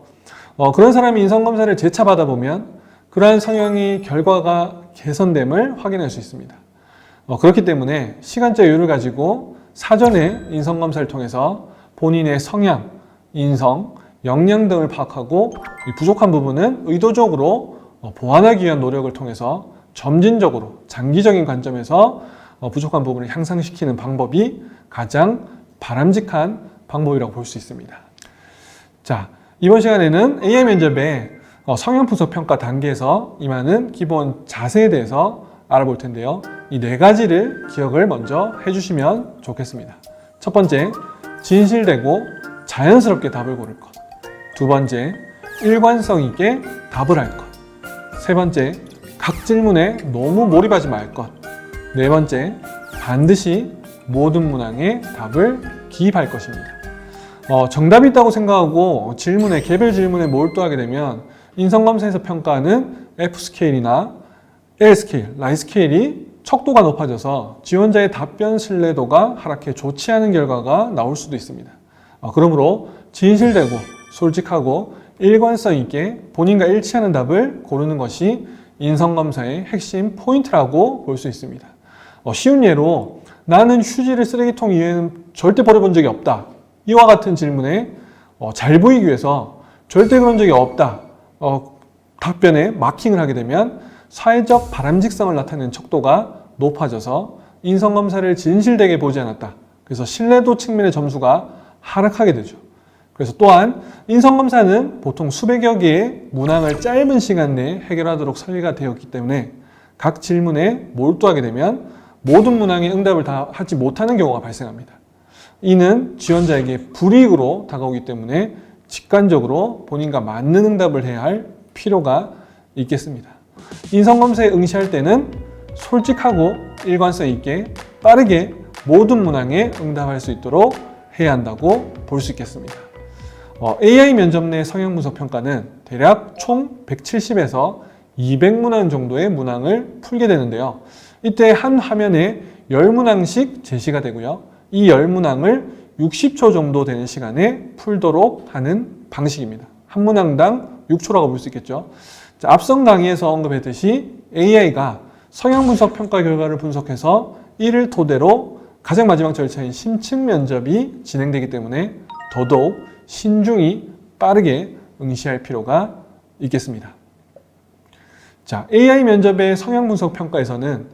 그런 사람이 인성검사를 재차받아 보면 그러한 성향의 결과가 개선됨을 확인할 수 있습니다. 그렇기 때문에 시간적 여유를 가지고 사전에 인성검사를 통해서 본인의 성향, 인성, 역량 등을 파악하고 부족한 부분은 의도적으로 보완하기 위한 노력을 통해서 점진적으로 장기적인 관점에서 부족한 부분을 향상시키는 방법이 가장 바람직한 방법이라고 볼 수 있습니다. 자, 이번 시간에는 AI 면접의 성향 분석 평가 단계에서 임하는 기본 자세에 대해서 알아볼 텐데요. 이 네 가지를 기억을 먼저 해주시면 좋겠습니다. 첫 번째, 진실되고 자연스럽게 답을 고를 것. 두 번째, 일관성 있게 답을 할 것. 세 번째, 각 질문에 너무 몰입하지 말 것. 네 번째, 반드시 모든 문항에 답을 기입할 것입니다. 정답이 있다고 생각하고 개별 질문에 몰두하게 되면 인성검사에서 평가하는 F스케일이나 L스케일, L스케일이 척도가 높아져서 지원자의 답변 신뢰도가 하락해 좋지 않은 결과가 나올 수도 있습니다. 그러므로 진실되고 솔직하고 일관성 있게 본인과 일치하는 답을 고르는 것이 인성검사의 핵심 포인트라고 볼 수 있습니다. 쉬운 예로 나는 휴지를 쓰레기통 위에는 절대 버려본 적이 없다. 이와 같은 질문에 잘 보이기 위해서 절대 그런 적이 없다. 답변에 마킹을 하게 되면 사회적 바람직성을 나타내는 척도가 높아져서 인성검사를 진실되게 보지 않았다. 그래서 신뢰도 측면의 점수가 하락하게 되죠. 그래서 또한 인성검사는 보통 수백여 개의 문항을 짧은 시간 내에 해결하도록 설계가 되었기 때문에 각 질문에 몰두하게 되면 모든 문항의 응답을 다 하지 못하는 경우가 발생합니다. 이는 지원자에게 불이익으로 다가오기 때문에 직관적으로 본인과 맞는 응답을 해야 할 필요가 있겠습니다. 인성검사에 응시할 때는 솔직하고 일관성 있게 빠르게 모든 문항에 응답할 수 있도록 해야 한다고 볼 수 있겠습니다. AI 면접 내 성향 분석 평가는 대략 총 170에서 200문항 정도의 문항을 풀게 되는데요. 이때 한 화면에 10문항씩 제시가 되고요. 이 10문항을 60초 정도 되는 시간에 풀도록 하는 방식입니다. 한 문항당 6초라고 볼 수 있겠죠. 자, 앞선 강의에서 언급했듯이 AI가 성향 분석 평가 결과를 분석해서 이를 토대로 가장 마지막 절차인 심층 면접이 진행되기 때문에 더더욱 신중히 빠르게 응시할 필요가 있겠습니다. 자, AI 면접의 성향 분석 평가에서는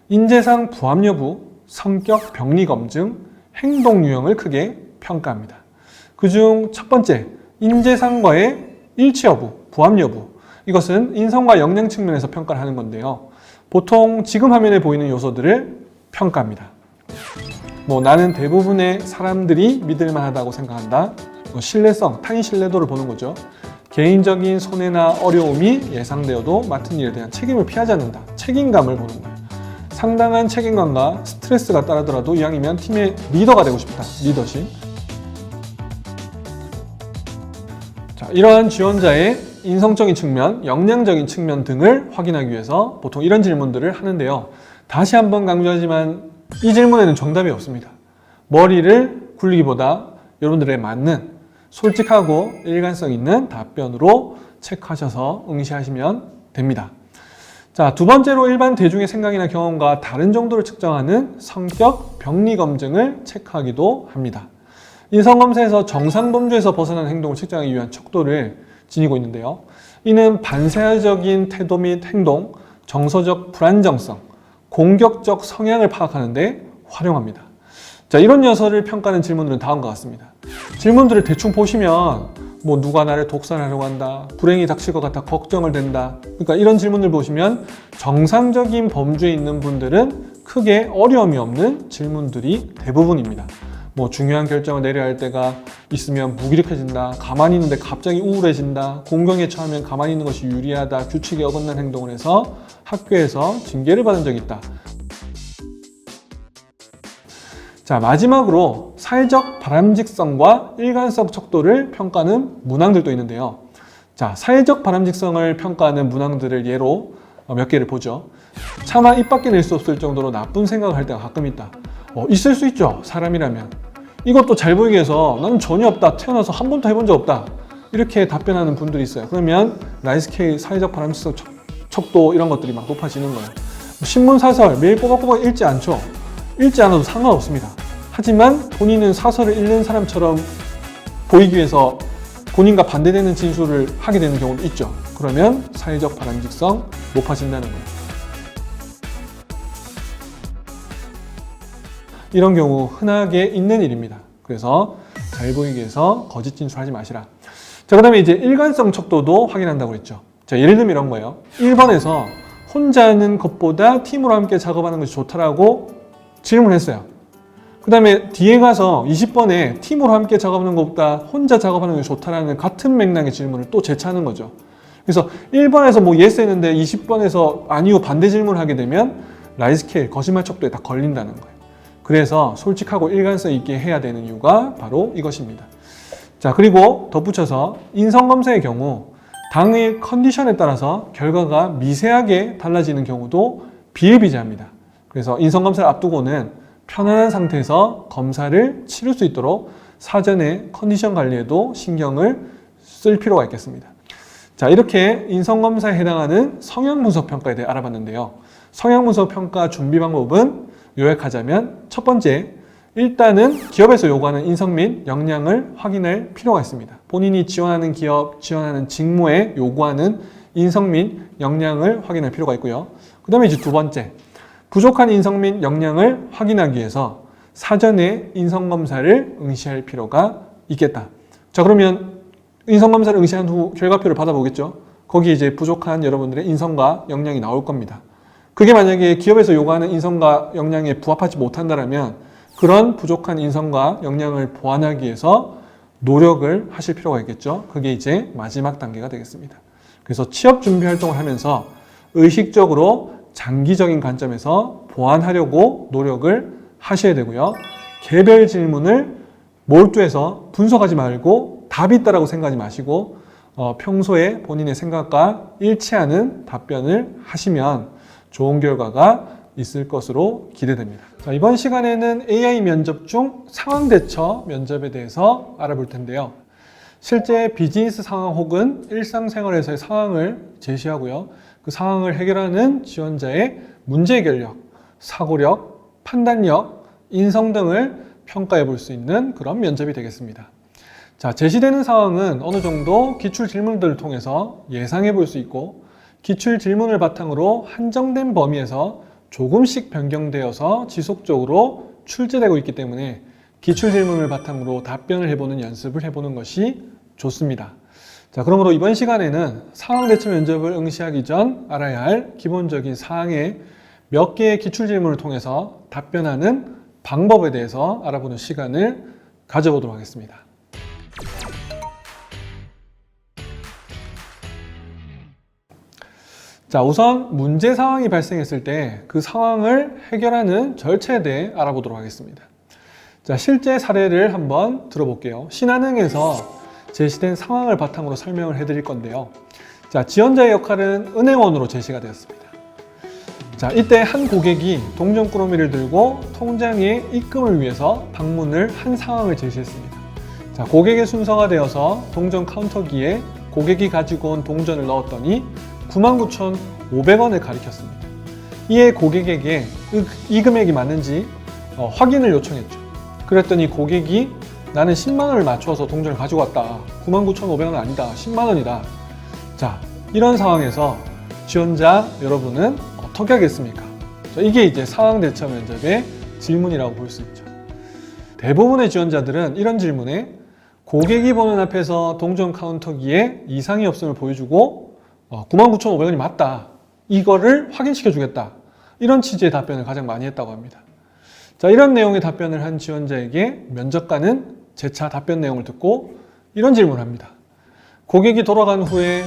인재상 부합 여부, 성격 병리 검증, 행동 유형을 크게 평가합니다. 그중 첫 번째, 인재상과의 일치 여부, 부합 여부. 이것은 인성과 역량 측면에서 평가를 하는 건데요. 보통 지금 화면에 보이는 요소들을 평가합니다. 나는 대부분의 사람들이 믿을만하다고 생각한다. 신뢰성, 타인 신뢰도를 보는 거죠. 개인적인 손해나 어려움이 예상되어도 맡은 일에 대한 책임을 피하지 않는다. 책임감을 보는 거예요. 상당한 책임감과 스트레스가 따르더라도 이왕이면 팀의 리더가 되고 싶다. 리더십. 자, 이러한 지원자의 인성적인 측면, 역량적인 측면 등을 확인하기 위해서 보통 이런 질문들을 하는데요. 다시 한번 강조하지만 이 질문에는 정답이 없습니다. 머리를 굴리기보다 여러분들의 맞는 솔직하고 일관성 있는 답변으로 체크하셔서 응시하시면 됩니다. 자, 두 번째로 일반 대중의 생각이나 경험과 다른 정도를 측정하는 성격 병리 검증을 체크하기도 합니다. 인성검사에서 정상범주에서 벗어난 행동을 측정하기 위한 척도를 지니고 있는데요. 이는 반사회적인 태도 및 행동, 정서적 불안정성, 공격적 성향을 파악하는 데 활용합니다. 자, 이런 녀석을 평가하는 질문들은 다음과 같습니다. 질문들을 대충 보시면 뭐 누가 나를 독살하려고 한다, 불행이 닥칠 것 같아 걱정을 된다. 그러니까 이런 질문을 보시면 정상적인 범주에 있는 분들은 크게 어려움이 없는 질문들이 대부분입니다. 뭐 중요한 결정을 내려야 할 때가 있으면 무기력해진다, 가만히 있는데 갑자기 우울해진다, 공경에 처하면 가만히 있는 것이 유리하다, 규칙에 어긋난 행동을 해서 학교에서 징계를 받은 적이 있다. 자, 마지막으로 사회적 바람직성과 일관성 척도를 평가하는 문항들도 있는데요. 자, 사회적 바람직성을 평가하는 문항들을 예로 몇 개를 보죠. 차마 입 밖에 낼 수 없을 정도로 나쁜 생각을 할 때가 가끔 있다. 있을 수 있죠, 사람이라면. 이것도 잘 보이기 위해서 나는 전혀 없다, 태어나서 한 번도 해본 적 없다, 이렇게 답변하는 분들이 있어요. 그러면 라이스케일, 사회적 바람직성 척도 이런 것들이 막 높아지는 거예요. 신문 사설 매일 꼬박꼬박 읽지 않죠. 읽지 않아도 상관없습니다. 하지만 본인은 사설을 읽는 사람처럼 보이기 위해서 본인과 반대되는 진술을 하게 되는 경우도 있죠. 그러면 사회적 바람직성 높아진다는 거예요. 이런 경우 흔하게 있는 일입니다. 그래서 잘 보이기 위해서 거짓 진술하지 마시라. 자, 그 다음에 이제 일관성 척도도 확인한다고 했죠. 자, 예를 들면 이런 거예요. 1번에서 혼자 하는 것보다 팀으로 함께 작업하는 것이 좋다라고 질문했어요. 그 다음에 뒤에 가서 20번에 팀으로 함께 작업하는 것보다 혼자 작업하는 것이 좋다라는 같은 맥락의 질문을 또 재차하는 거죠. 그래서 1번에서 뭐 yes 했는데 20번에서 아니요 반대 질문을 하게 되면 라이스케일, 거짓말 척도에 다 걸린다는 거예요. 그래서 솔직하고 일관성 있게 해야 되는 이유가 바로 이것입니다. 자, 그리고 덧붙여서 인성검사의 경우 당일 컨디션에 따라서 결과가 미세하게 달라지는 경우도 비일비재합니다. 그래서 인성검사를 앞두고는 편안한 상태에서 검사를 치를 수 있도록 사전에 컨디션 관리에도 신경을 쓸 필요가 있겠습니다. 자, 이렇게 인성검사에 해당하는 성향분석평가에 대해 알아봤는데요. 성향분석평가 준비 방법은 요약하자면 첫 번째, 일단은 기업에서 요구하는 인성 및 역량을 확인할 필요가 있습니다. 본인이 지원하는 기업, 지원하는 직무에 요구하는 인성 및 역량을 확인할 필요가 있고요. 그 다음에 이제 두 번째, 부족한 인성 및 역량을 확인하기 위해서 사전에 인성검사를 응시할 필요가 있겠다. 자, 그러면 인성검사를 응시한 후 결과표를 받아보겠죠. 거기에 이제 부족한 여러분들의 인성과 역량이 나올 겁니다. 그게 만약에 기업에서 요구하는 인성과 역량에 부합하지 못한다면 그런 부족한 인성과 역량을 보완하기 위해서 노력을 하실 필요가 있겠죠. 그게 이제 마지막 단계가 되겠습니다. 그래서 취업 준비 활동을 하면서 의식적으로 장기적인 관점에서 보완하려고 노력을 하셔야 되고요. 개별 질문을 몰두해서 분석하지 말고 답이 있다라고 생각하지 마시고 평소에 본인의 생각과 일치하는 답변을 하시면 좋은 결과가 있을 것으로 기대됩니다. 자, 이번 시간에는 AI 면접 중 상황 대처 면접에 대해서 알아볼 텐데요. 실제 비즈니스 상황 혹은 일상생활에서의 상황을 제시하고요. 그 상황을 해결하는 지원자의 문제 해결력, 사고력, 판단력, 인성 등을 평가해 볼 수 있는 그런 면접이 되겠습니다. 자, 제시되는 상황은 어느 정도 기출 질문들을 통해서 예상해 볼 수 있고 기출 질문을 바탕으로 한정된 범위에서 조금씩 변경되어서 지속적으로 출제되고 있기 때문에 기출 질문을 바탕으로 답변을 해보는 연습을 해보는 것이 좋습니다. 자, 그러므로 이번 시간에는 상황 대처 면접을 응시하기 전 알아야 할 기본적인 사항의 몇 개의 기출 질문을 통해서 답변하는 방법에 대해서 알아보는 시간을 가져보도록 하겠습니다. 자, 우선 문제 상황이 발생했을 때 그 상황을 해결하는 절차에 대해 알아보도록 하겠습니다. 자, 실제 사례를 한번 들어볼게요. 신한은행에서 제시된 상황을 바탕으로 설명을 해드릴 건데요. 자, 지원자의 역할은 은행원으로 제시가 되었습니다. 자, 이때 한 고객이 동전 꾸러미를 들고 통장에 입금을 위해서 방문을 한 상황을 제시했습니다. 자, 고객의 순서가 되어서 동전 카운터기에 고객이 가지고 온 동전을 넣었더니 500원을 가리켰습니다. 이에 고객에게 이 금액이 맞는지 확인을 요청했죠. 그랬더니 고객이 나는 10만 원을 맞춰서 동전을 가지고 왔다. 99,500원 아니다. 10만 원이다. 자, 이런 상황에서 지원자 여러분은 어떻게 하겠습니까? 이게 이제 상황 대처 면접의 질문이라고 볼 수 있죠. 대부분의 지원자들은 이런 질문에 고객이 보는 앞에서 동전 카운터기에 이상이 없음을 보여주고 99,500원이 맞다. 이거를 확인시켜 주겠다. 이런 취지의 답변을 가장 많이 했다고 합니다. 자, 이런 내용의 답변을 한 지원자에게 면접관은 재차 답변 내용을 듣고 이런 질문을 합니다. 고객이 돌아간 후에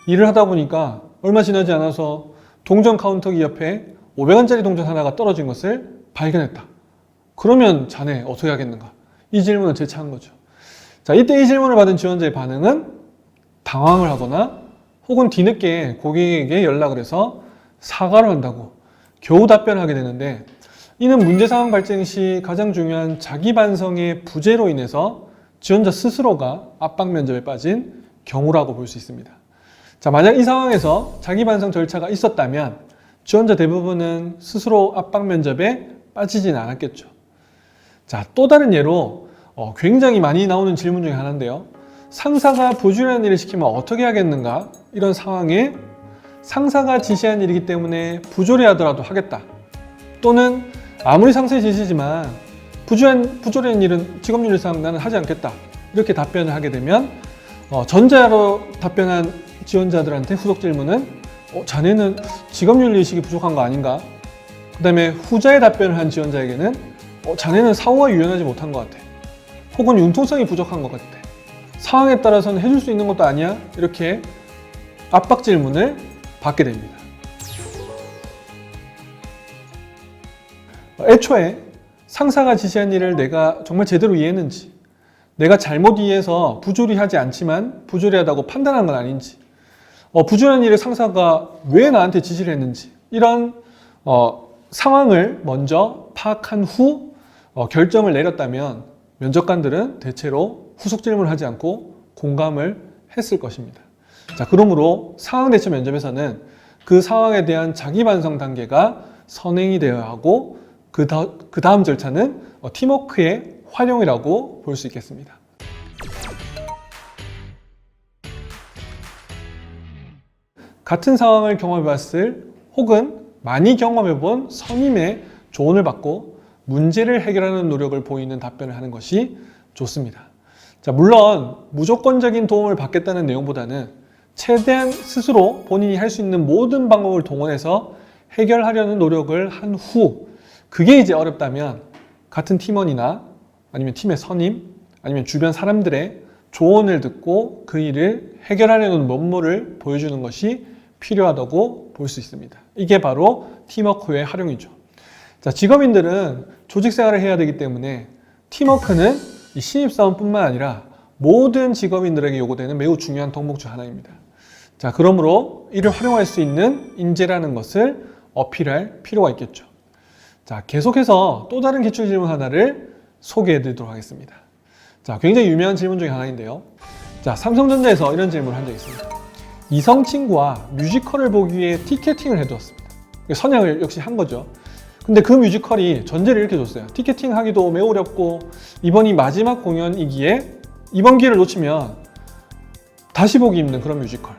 일을 하다 보니까 얼마 지나지 않아서 동전 카운터기 옆에 500원짜리 동전 하나가 떨어진 것을 발견했다. 그러면 자네 어떻게 하겠는가? 이 질문을 재차 한 거죠. 자, 이때 이 질문을 받은 지원자의 반응은 당황을 하거나 혹은 뒤늦게 고객에게 연락을 해서 사과를 한다고 겨우 답변을 하게 되는데, 이는 문제 상황 발생 시 가장 중요한 자기 반성의 부재로 인해서 지원자 스스로가 압박 면접에 빠진 경우라고 볼 수 있습니다. 자, 만약 이 상황에서 자기 반성 절차가 있었다면 지원자 대부분은 스스로 압박 면접에 빠지진 않았겠죠. 자, 또 다른 예로 굉장히 많이 나오는 질문 중에 하나인데요. 상사가 부주의한 일을 시키면 어떻게 하겠는가? 이런 상황에 상사가 지시한 일이기 때문에 부조리하더라도 하겠다. 또는 아무리 상사의 지시지만 부조리한 일은 직업윤리상 나는 하지 않겠다. 이렇게 답변을 하게 되면 전자로 답변한 지원자들한테 후속 질문은 자네는 직업윤리의식이 부족한 거 아닌가? 그 다음에 후자의 답변을 한 지원자에게는 자네는 사고가 유연하지 못한 것 같아. 혹은 융통성이 부족한 것 같아. 상황에 따라서는 해줄 수 있는 것도 아니야? 이렇게 압박 질문을 받게 됩니다. 애초에 상사가 지시한 일을 내가 정말 제대로 이해했는지, 내가 잘못 이해해서 부조리하지 않지만 부조리하다고 판단한 건 아닌지, 부조리한 일을 상사가 왜 나한테 지시를 했는지, 이런 상황을 먼저 파악한 후 결정을 내렸다면 면접관들은 대체로 후속 질문을 하지 않고 공감을 했을 것입니다. 자, 그러므로 상황 대처 면접에서는 그 상황에 대한 자기 반성 단계가 선행이 되어야 하고 그 다음 절차는 팀워크의 활용이라고 볼 수 있겠습니다. 같은 상황을 경험해봤을 혹은 많이 경험해본 선임의 조언을 받고 문제를 해결하는 노력을 보이는 답변을 하는 것이 좋습니다. 자, 물론 무조건적인 도움을 받겠다는 내용보다는 최대한 스스로 본인이 할 수 있는 모든 방법을 동원해서 해결하려는 노력을 한 후, 그게 이제 어렵다면 같은 팀원이나 아니면 팀의 선임 아니면 주변 사람들의 조언을 듣고 그 일을 해결하려는 면모를 보여주는 것이 필요하다고 볼 수 있습니다. 이게 바로 팀워크의 활용이죠. 자, 직업인들은 조직 생활을 해야 되기 때문에 팀워크는 이 신입사원뿐만 아니라 모든 직업인들에게 요구되는 매우 중요한 덕목 중 하나입니다. 자, 그러므로 이를 활용할 수 있는 인재라는 것을 어필할 필요가 있겠죠. 자, 계속해서 또 다른 기출 질문 하나를 소개해 드리도록 하겠습니다. 자, 굉장히 유명한 질문 중에 하나인데요. 자, 삼성전자에서 이런 질문을 한 적이 있습니다. 이성 친구와 뮤지컬을 보기 위해 티켓팅을 해두었습니다. 선약을 역시 한 거죠. 근데 그 뮤지컬이 전제를 이렇게 줬어요. 티켓팅 하기도 매우 어렵고 이번이 마지막 공연이기에 이번 기회를 놓치면 다시 보기 힘든 그런 뮤지컬.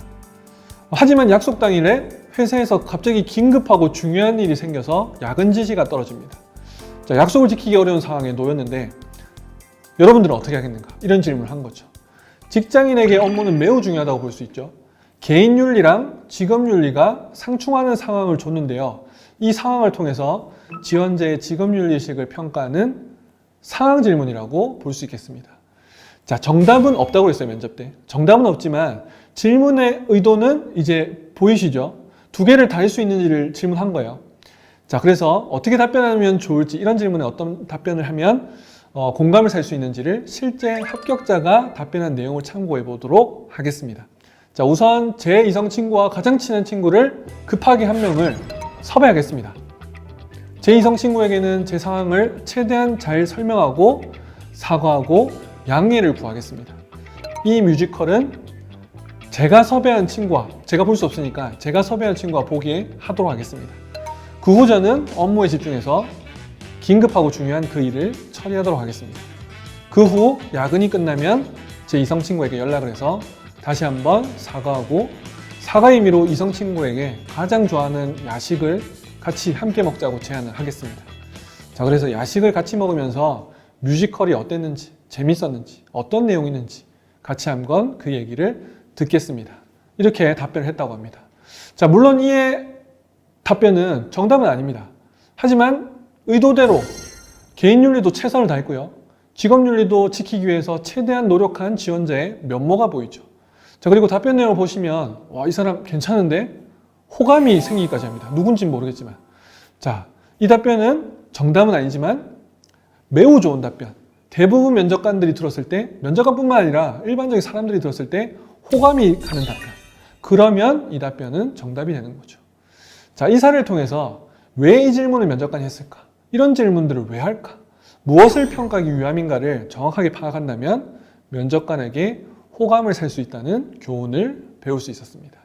하지만 약속 당일에 회사에서 갑자기 긴급하고 중요한 일이 생겨서 야근 지시가 떨어집니다. 자, 약속을 지키기 어려운 상황에 놓였는데 여러분들은 어떻게 하겠는가? 이런 질문을 한 거죠. 직장인에게 업무는 매우 중요하다고 볼 수 있죠. 개인윤리랑 직업윤리가 상충하는 상황을 줬는데요. 이 상황을 통해서 지원자의 직업윤리의식을 평가하는 상황 질문이라고 볼 수 있겠습니다. 자, 정답은 없다고 했어요, 면접 때. 정답은 없지만 질문의 의도는 이제 보이시죠? 두 개를 다 할 수 있는지를 질문한 거예요. 자, 그래서 어떻게 답변하면 좋을지, 이런 질문에 어떤 답변을 하면 공감을 살 수 있는지를 실제 합격자가 답변한 내용을 참고해 보도록 하겠습니다. 자, 우선 제 이성 친구와 가장 친한 친구를 급하게 한 명을 섭외하겠습니다. 제 이성 친구에게는 제 상황을 최대한 잘 설명하고 사과하고 양해를 구하겠습니다. 이 뮤지컬은 제가 섭외한 친구와 제가 볼 수 없으니까 제가 섭외한 친구와 보게 하도록 하겠습니다. 그 후 저는 업무에 집중해서 긴급하고 중요한 그 일을 처리하도록 하겠습니다. 그 후 야근이 끝나면 제 이성 친구에게 연락을 해서 다시 한번 사과하고 사과의 의미로 이성 친구에게 가장 좋아하는 야식을 같이 함께 먹자고 제안을 하겠습니다. 자, 그래서 야식을 같이 먹으면서 뮤지컬이 어땠는지, 재밌었는지, 어떤 내용이었는지 같이 한번 그 얘기를 듣겠습니다. 이렇게 답변을 했다고 합니다. 자, 물론 이의 답변은 정답은 아닙니다. 하지만 의도대로 개인윤리도 최선을 다했고요. 직업윤리도 지키기 위해서 최대한 노력한 지원자의 면모가 보이죠. 자, 그리고 답변 내용을 보시면 와, 이 사람 괜찮은데? 호감이 생기기까지 합니다. 누군지는 모르겠지만. 자, 이 답변은 정답은 아니지만 매우 좋은 답변. 대부분 면접관들이 들었을 때, 면접관뿐만 아니라 일반적인 사람들이 들었을 때 호감이 가는 답변. 그러면 이 답변은 정답이 되는 거죠. 자, 이 사례를 통해서 왜 이 질문을 면접관이 했을까? 이런 질문들을 왜 할까? 무엇을 평가하기 위함인가를 정확하게 파악한다면 면접관에게 호감을 살 수 있다는 교훈을 배울 수 있었습니다.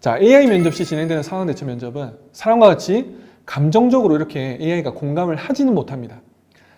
자, AI 면접 시 진행되는 상황대처 면접은 사람과 같이 감정적으로 이렇게 AI가 공감을 하지는 못합니다.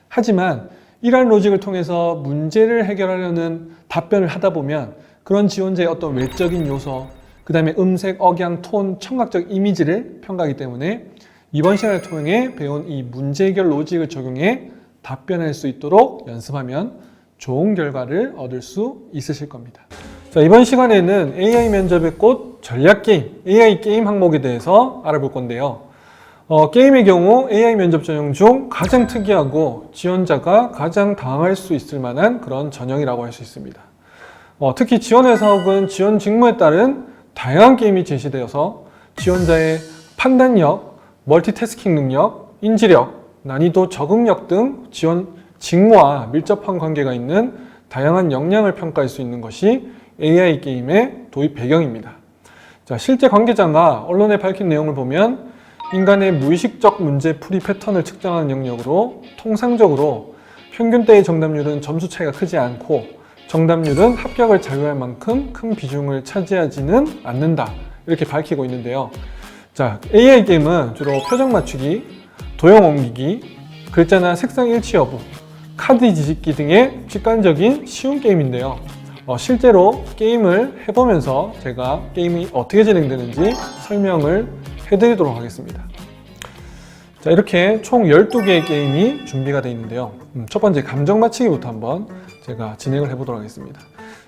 하지만 이러한 로직을 통해서 문제를 해결하려는 답변을 하다 보면 그런 지원자의 어떤 외적인 요소, 그 다음에 음색, 억양, 톤, 청각적 이미지를 평가하기 때문에 이번 시간을 통해 배운 이 문제 해결 로직을 적용해 답변할 수 있도록 연습하면 좋은 결과를 얻을 수 있으실 겁니다. 자, 이번 시간에는 AI 면접의 꽃 전략 게임, AI 게임 항목에 대해서 알아볼 건데요. 게임의 경우 AI 면접 전형 중 가장 특이하고 지원자가 가장 당황할 수 있을 만한 그런 전형이라고 할 수 있습니다. 특히 지원회사 혹은 지원 직무에 따른 다양한 게임이 제시되어서 지원자의 판단력, 멀티태스킹 능력, 인지력, 난이도 적응력 등 지원 직무와 밀접한 관계가 있는 다양한 역량을 평가할 수 있는 것이 AI 게임의 도입 배경입니다. 자, 실제 관계자가 언론에 밝힌 내용을 보면 인간의 무의식적 문제 풀이 패턴을 측정하는 영역으로 통상적으로 평균대의 정답률은 점수 차이가 크지 않고 정답률은 합격을 자유할 만큼 큰 비중을 차지하지는 않는다. 이렇게 밝히고 있는데요. 자, AI 게임은 주로 표정 맞추기, 도형 옮기기, 글자나 색상 일치 여부, 카드 뒤집기 등의 직관적인 쉬운 게임인데요. 실제로 게임을 해보면서 제가 게임이 어떻게 진행되는지 설명을 해드리도록 하겠습니다. 자, 이렇게 총 12개의 게임이 준비가 되어 있는데요. 첫 번째 감정 맞히기부터 한번 제가 진행을 해보도록 하겠습니다.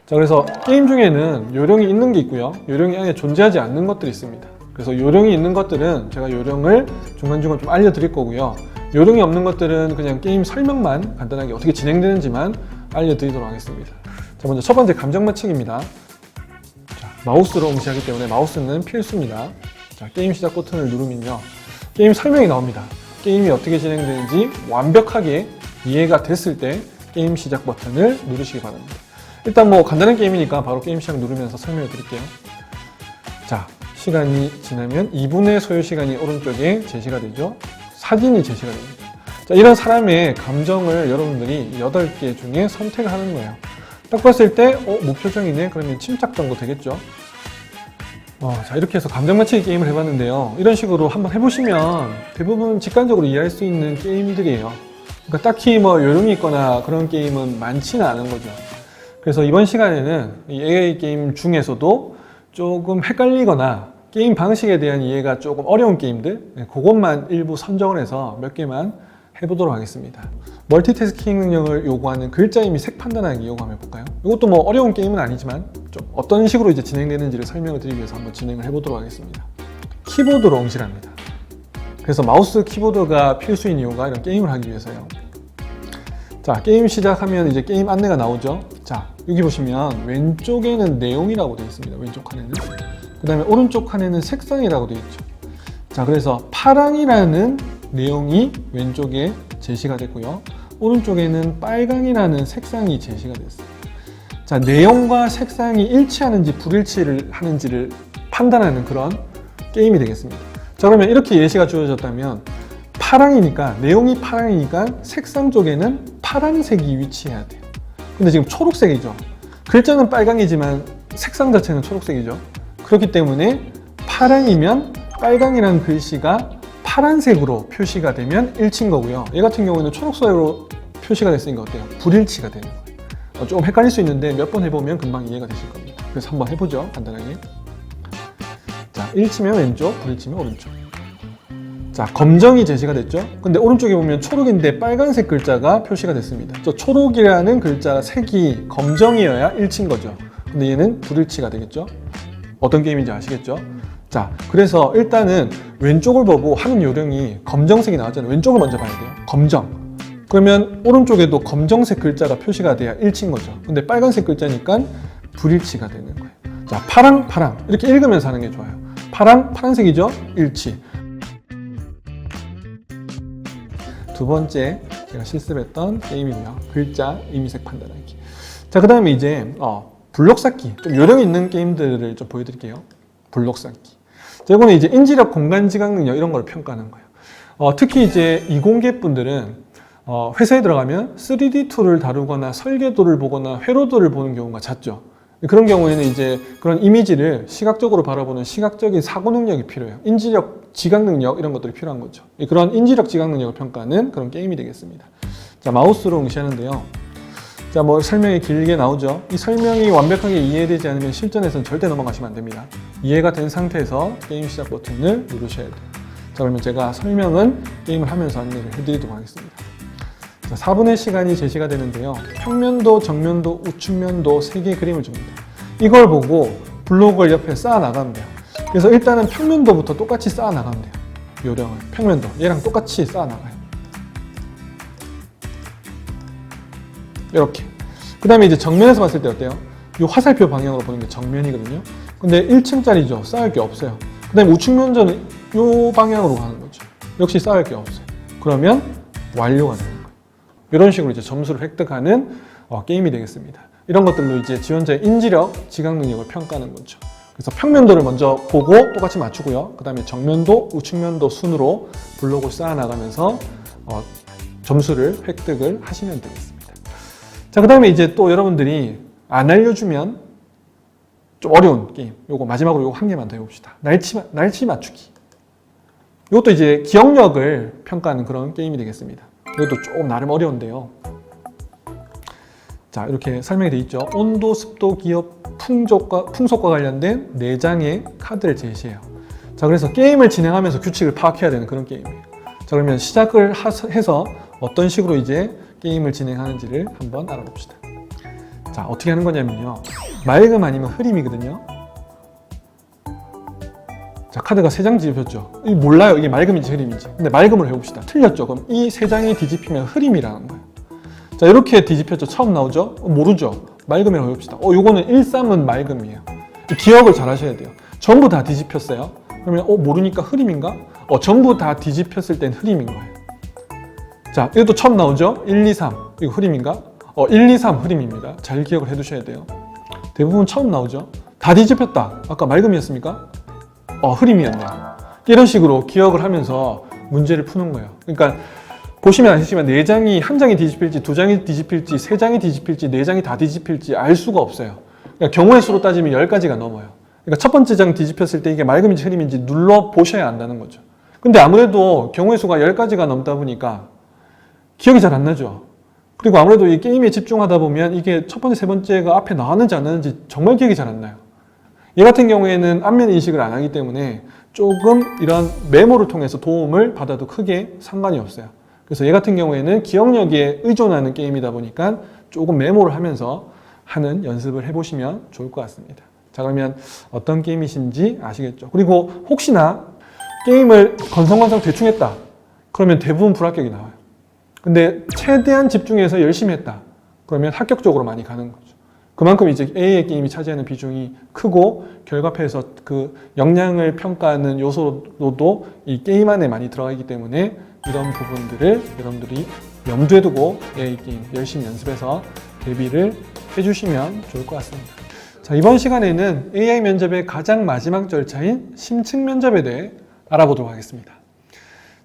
자, 그래서 게임 중에는 요령이 있는 게 있고요. 요령이 안에 존재하지 않는 것들이 있습니다. 그래서 요령이 있는 것들은 제가 요령을 중간중간 좀 알려드릴 거고요. 요령이 없는 것들은 그냥 게임 설명만 간단하게 어떻게 진행되는지만 알려드리도록 하겠습니다. 자, 먼저 첫 번째 감정 맞히기입니다. 자, 마우스로 응시하기 때문에 마우스는 필수입니다. 자, 게임 시작 버튼을 누르면요. 게임 설명이 나옵니다. 게임이 어떻게 진행되는지 완벽하게 이해가 됐을 때 게임 시작 버튼을 누르시기 바랍니다. 일단 뭐 간단한 게임이니까 바로 게임 시작 누르면서 설명을 드릴게요. 자, 시간이 지나면 2분의 소요 시간이 오른쪽에 제시가 되죠. 사진이 제시가 됩니다. 자, 이런 사람의 감정을 여러분들이 8개 중에 선택을 하는 거예요. 딱 봤을 때 무표정이네? 그러면 침착 정도 되겠죠. 자, 이렇게 해서 감정 맞히기 게임을 해봤는데요. 이런 식으로 한번 해보시면 대부분 직관적으로 이해할 수 있는 게임들이에요. 그러니까 딱히 뭐 요령이 있거나 그런 게임은 많지는 않은 거죠. 그래서 이번 시간에는 이 AI 게임 중에서도 조금 헷갈리거나 게임 방식에 대한 이해가 조금 어려운 게임들, 그것만 일부 선정을 해서 몇 개만 해보도록 하겠습니다. 멀티태스킹 능력을 요구하는 글자 이미 색 판단하기 이거 한번 해볼까요? 이것도 뭐 어려운 게임은 아니지만 좀 어떤 식으로 이제 진행되는지를 설명을 드리기 위해서 한번 진행을 해보도록 하겠습니다. 키보드로 응시합니다. 그래서 마우스 키보드가 필수인 이유가 이런 게임을 하기 위해서요. 자, 게임 시작하면 이제 게임 안내가 나오죠. 자, 여기 보시면 왼쪽에는 내용이라고 되어 있습니다. 왼쪽 칸에는. 그 다음에 오른쪽 칸에는 색상이라고 되어 있죠. 자, 그래서 파랑이라는 내용이 왼쪽에 제시가 됐고요. 오른쪽에는 빨강이라는 색상이 제시가 됐어요. 자, 내용과 색상이 일치하는지 불일치를 하는지를 판단하는 그런 게임이 되겠습니다. 자, 그러면 이렇게 예시가 주어졌다면 파랑이니까, 내용이 파랑이니까 색상 쪽에는 파란색이 위치해야 돼요. 근데 지금 초록색이죠. 글자는 빨강이지만 색상 자체는 초록색이죠. 그렇기 때문에 파랑이면 빨강이라는 글씨가 파란색으로 표시가 되면 일치인 거고요. 얘 같은 경우에는 초록색으로 표시가 됐으니까 어때요? 불일치가 되는 거예요. 조금 헷갈릴 수 있는데 몇 번 해보면 금방 이해가 되실 겁니다. 그래서 한번 해보죠. 간단하게. 자, 일치면 왼쪽, 불일치면 오른쪽. 자, 검정이 제시가 됐죠. 근데 오른쪽에 보면 초록인데 빨간색 글자가 표시가 됐습니다. 저 초록이라는 글자 색이 검정이어야 일치인 거죠. 근데 얘는 불일치가 되겠죠. 어떤 게임인지 아시겠죠? 자, 그래서 일단은 왼쪽을 보고 하는 요령이 검정색이 나왔잖아요. 왼쪽을 먼저 봐야 돼요. 검정. 그러면 오른쪽에도 검정색 글자가 표시가 돼야 일치인 거죠. 근데 빨간색 글자니까 불일치가 되는 거예요. 자, 파랑, 파랑. 이렇게 읽으면서 하는 게 좋아요. 파랑, 파란색이죠? 일치. 두 번째 제가 실습했던 게임이고요. 글자 의미색 판단하기. 자, 그 다음에 이제 블록 쌓기. 좀 요령 있는 게임들을 좀 보여드릴게요. 블록 쌓기. 자, 이거는 이제 인지력, 공간 지각 능력 이런 걸 평가하는 거예요. 특히 이제 이공계 분들은 회사에 들어가면 3D 툴을 다루거나 설계도를 보거나 회로도를 보는 경우가 잦죠. 그런 경우에는 이제 그런 이미지를 시각적으로 바라보는 시각적인 사고 능력이 필요해요. 인지력, 지각 능력 이런 것들이 필요한 거죠. 그런 인지력, 지각 능력을 평가하는 그런 게임이 되겠습니다. 자, 마우스로 응시하는데요. 자, 뭐 설명이 길게 나오죠. 이 설명이 완벽하게 이해되지 않으면 실전에서는 절대 넘어가시면 안 됩니다. 이해가 된 상태에서 게임 시작 버튼을 누르셔야 돼요. 자, 그러면 제가 설명은 게임을 하면서 안내를 해드리도록 하겠습니다. 자, 4분의 시간이 제시가 되는데요. 평면도, 정면도, 우측면도 3개의 그림을 줍니다. 이걸 보고 블록을 옆에 쌓아 나가면 돼요. 그래서 일단은 평면도부터 똑같이 쌓아 나가면 돼요. 요령은 평면도 얘랑 똑같이 쌓아 나가요. 이렇게. 그 다음에 이제 정면에서 봤을 때 어때요? 이 화살표 방향으로 보는 게 정면이거든요. 근데 1층짜리죠. 쌓을 게 없어요. 그 다음에 우측면도는 이 방향으로 가는 거죠. 역시 쌓을 게 없어요. 그러면 완료가 되는 거예요. 이런 식으로 이제 점수를 획득하는 게임이 되겠습니다. 이런 것들로 이제 지원자의 인지력, 지각 능력을 평가하는 거죠. 그래서 평면도를 먼저 보고 똑같이 맞추고요. 그 다음에 정면도, 우측면도 순으로 블록을 쌓아 나가면서 점수를 획득을 하시면 되겠습니다. 자, 그 다음에 이제 또 여러분들이 안 알려주면 좀 어려운 게임. 요거 마지막으로 요거 한 개만 더 해봅시다. 날치 맞추기. 이것도 이제 기억력을 평가하는 그런 게임이 되겠습니다. 이것도 조금 나름 어려운데요. 자, 이렇게 설명이 되어 있죠. 온도, 습도, 기업, 풍속과 관련된 4장의 카드를 제시해요. 자, 그래서 게임을 진행하면서 규칙을 파악해야 되는 그런 게임이에요. 자, 그러면 시작을 해서 어떤 식으로 이제 게임을 진행하는지를 한번 알아봅시다. 자, 어떻게 하는 거냐면요. 맑음 아니면 흐림이거든요. 자, 카드가 3장 뒤집혔죠. 몰라요. 이게 맑음인지 흐림인지. 근데 맑음으로 해봅시다. 틀렸죠. 그럼 이 3장이 뒤집히면 흐림이라는 거예요. 자, 이렇게 뒤집혔죠. 처음 나오죠? 모르죠. 맑음이라고 해봅시다. 요거는 1-3은 맑음이에요. 기억을 잘 하셔야 돼요. 전부 다 뒤집혔어요. 그러면 모르니까 흐림인가? 전부 다 뒤집혔을 땐 흐림인 거예요. 자, 이것도 처음 나오죠? 1-2-3. 이거 흐림인가? 1-2-3 흐림입니다. 잘 기억을 해두셔야 돼요. 대부분 처음 나오죠? 다 뒤집혔다. 아까 맑음이었습니까? 흐림이었네요. 이런 식으로 기억을 하면서 문제를 푸는 거예요. 그러니까 보시면 아시지만 4장이 한 장이 뒤집힐지 2장이 뒤집힐지 3장이 뒤집힐지 4장이 다 뒤집힐지 알 수가 없어요. 그러니까 경우의 수로 따지면 10가지가 넘어요. 그러니까 첫 번째 장 뒤집혔을 때 이게 맑음인지 흐림인지 눌러 보셔야 안다는 거죠. 근데 아무래도 경우의 수가 10가지가 넘다 보니까 기억이 잘 안 나죠. 그리고 아무래도 이 게임에 집중하다 보면 이게 첫 번째, 세 번째가 앞에 나왔는지 안 나왔는지 정말 기억이 잘 안 나요. 얘 같은 경우에는 안면 인식을 안 하기 때문에 조금 이런 메모를 통해서 도움을 받아도 크게 상관이 없어요. 그래서 얘 같은 경우에는 기억력에 의존하는 게임이다 보니까 조금 메모를 하면서 하는 연습을 해보시면 좋을 것 같습니다. 자, 그러면 어떤 게임이신지 아시겠죠? 그리고 혹시나 게임을 건성건성 대충 했다. 그러면 대부분 불합격이 나와요. 근데 최대한 집중해서 열심히 했다. 그러면 합격적으로 많이 가는 거죠. 그만큼 이제 A의 게임이 차지하는 비중이 크고 결과표에서 그 역량을 평가하는 요소도 이 게임 안에 많이 들어가기 때문에 이런 부분들을 여러분들이 염두에 두고 AI 게임 열심히 연습해서 대비를 해주시면 좋을 것 같습니다. 자, 이번 시간에는 AI 면접의 가장 마지막 절차인 심층 면접에 대해 알아보도록 하겠습니다.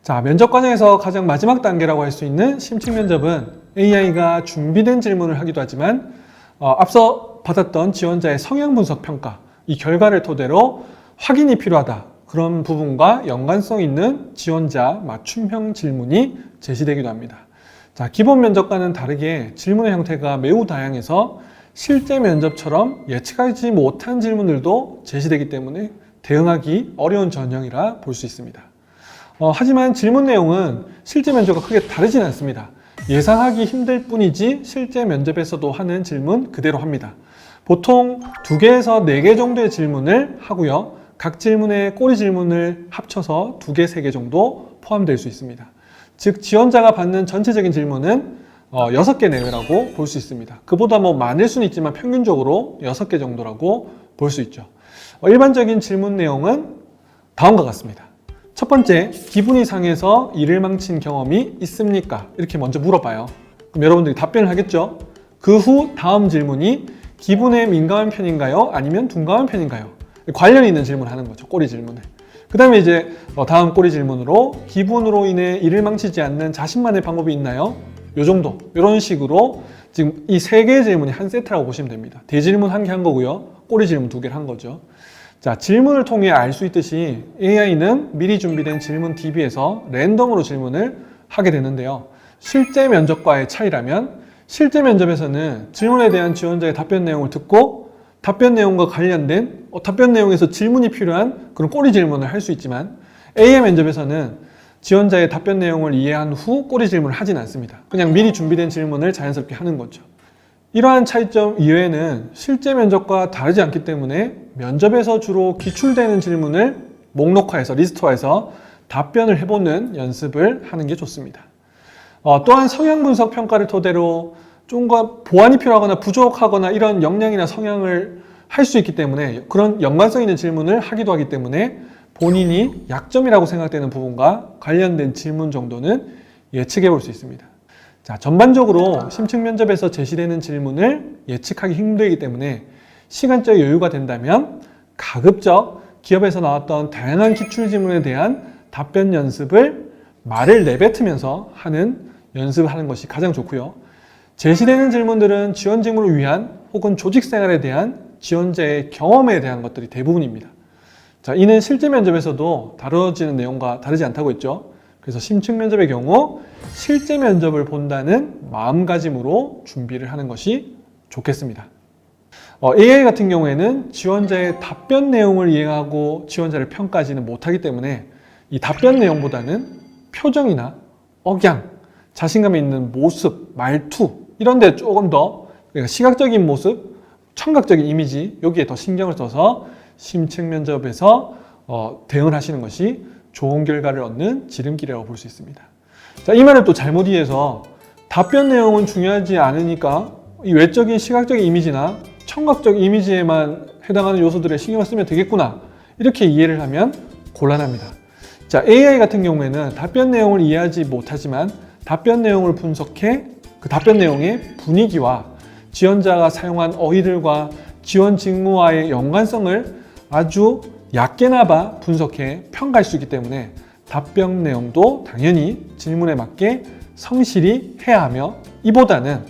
자, 면접 과정에서 가장 마지막 단계라고 할 수 있는 심층 면접은 AI가 준비된 질문을 하기도 하지만 앞서 받았던 지원자의 성향 분석 평가, 이 결과를 토대로 확인이 필요하다. 그런 부분과 연관성 있는 지원자 맞춤형 질문이 제시되기도 합니다. 자, 기본 면접과는 다르게 질문의 형태가 매우 다양해서 실제 면접처럼 예측하지 못한 질문들도 제시되기 때문에 대응하기 어려운 전형이라 볼 수 있습니다. 하지만 질문 내용은 실제 면접과 크게 다르진 않습니다. 예상하기 힘들 뿐이지 실제 면접에서도 하는 질문 그대로 합니다. 보통 2개에서 4개 정도의 질문을 하고요. 각 질문에 꼬리 질문을 합쳐서 2개, 3개 정도 포함될 수 있습니다. 즉 지원자가 받는 전체적인 질문은 6개 내외라고 볼 수 있습니다. 그보다 많을 수는 있지만 평균적으로 6개 정도라고 볼 수 있죠. 일반적인 질문 내용은 다음과 같습니다. 첫 번째, 기분이 상해서 일을 망친 경험이 있습니까? 이렇게 먼저 물어봐요. 그럼 여러분들이 답변을 하겠죠? 그 후 다음 질문이 기분에 민감한 편인가요? 아니면 둔감한 편인가요? 관련 있는 질문을 하는 거죠. 꼬리 질문을. 그 다음에 이제 다음 꼬리 질문으로 기분으로 인해 일을 망치지 않는 자신만의 방법이 있나요? 요 정도. 이런 식으로 지금 이 3개의 질문이 한 세트라고 보시면 됩니다. 대질문 1개 한 거고요. 꼬리 질문 2개를 한 거죠. 자, 질문을 통해 알 수 있듯이 AI는 미리 준비된 질문 DB에서 랜덤으로 질문을 하게 되는데요. 실제 면접과의 차이라면 실제 면접에서는 질문에 대한 지원자의 답변 내용을 듣고 답변 내용과 관련된 답변 내용에서 질문이 필요한 그런 꼬리 질문을 할 수 있지만 AI 면접에서는 지원자의 답변 내용을 이해한 후 꼬리 질문을 하진 않습니다. 그냥 미리 준비된 질문을 자연스럽게 하는 거죠. 이러한 차이점 이외에는 실제 면접과 다르지 않기 때문에 면접에서 주로 기출되는 질문을 목록화해서 리스트화해서 답변을 해보는 연습을 하는 게 좋습니다. 또한 성향 분석 평가를 토대로 좀 더 보완이 필요하거나 부족하거나 이런 역량이나 성향을 할 수 있기 때문에 그런 연관성 있는 질문을 하기도 하기 때문에 본인이 약점이라고 생각되는 부분과 관련된 질문 정도는 예측해 볼 수 있습니다. 자, 전반적으로 심층 면접에서 제시되는 질문을 예측하기 힘들기 때문에 시간적 여유가 된다면 가급적 기업에서 나왔던 다양한 기출 질문에 대한 답변 연습을 말을 내뱉으면서 하는 연습을 하는 것이 가장 좋고요. 제시되는 질문들은 지원 직무를 위한 혹은 조직 생활에 대한 지원자의 경험에 대한 것들이 대부분입니다. 자, 이는 실제 면접에서도 다뤄지는 내용과 다르지 않다고 했죠. 그래서 심층 면접의 경우 실제 면접을 본다는 마음가짐으로 준비를 하는 것이 좋겠습니다. AI 같은 경우에는 지원자의 답변 내용을 이해하고 지원자를 평가하지는 못하기 때문에 이 답변 내용보다는 표정이나 억양, 자신감 있는 모습, 말투 이런 데 조금 더 시각적인 모습, 청각적인 이미지 여기에 더 신경을 써서 심층 면접에서 대응을 하시는 것이 좋은 결과를 얻는 지름길이라고 볼 수 있습니다. 자, 이 말을 또 잘못 이해해서 답변 내용은 중요하지 않으니까 이 외적인 시각적인 이미지나 청각적 이미지에만 해당하는 요소들에 신경을 쓰면 되겠구나 이렇게 이해를 하면 곤란합니다. 자, AI 같은 경우에는 답변 내용을 이해하지 못하지만 답변 내용을 분석해 그 답변 내용의 분위기와 지원자가 사용한 어휘들과 지원 직무와의 연관성을 아주 얕게나마 분석해 평가할 수 있기 때문에 답변 내용도 당연히 질문에 맞게 성실히 해야 하며 이보다는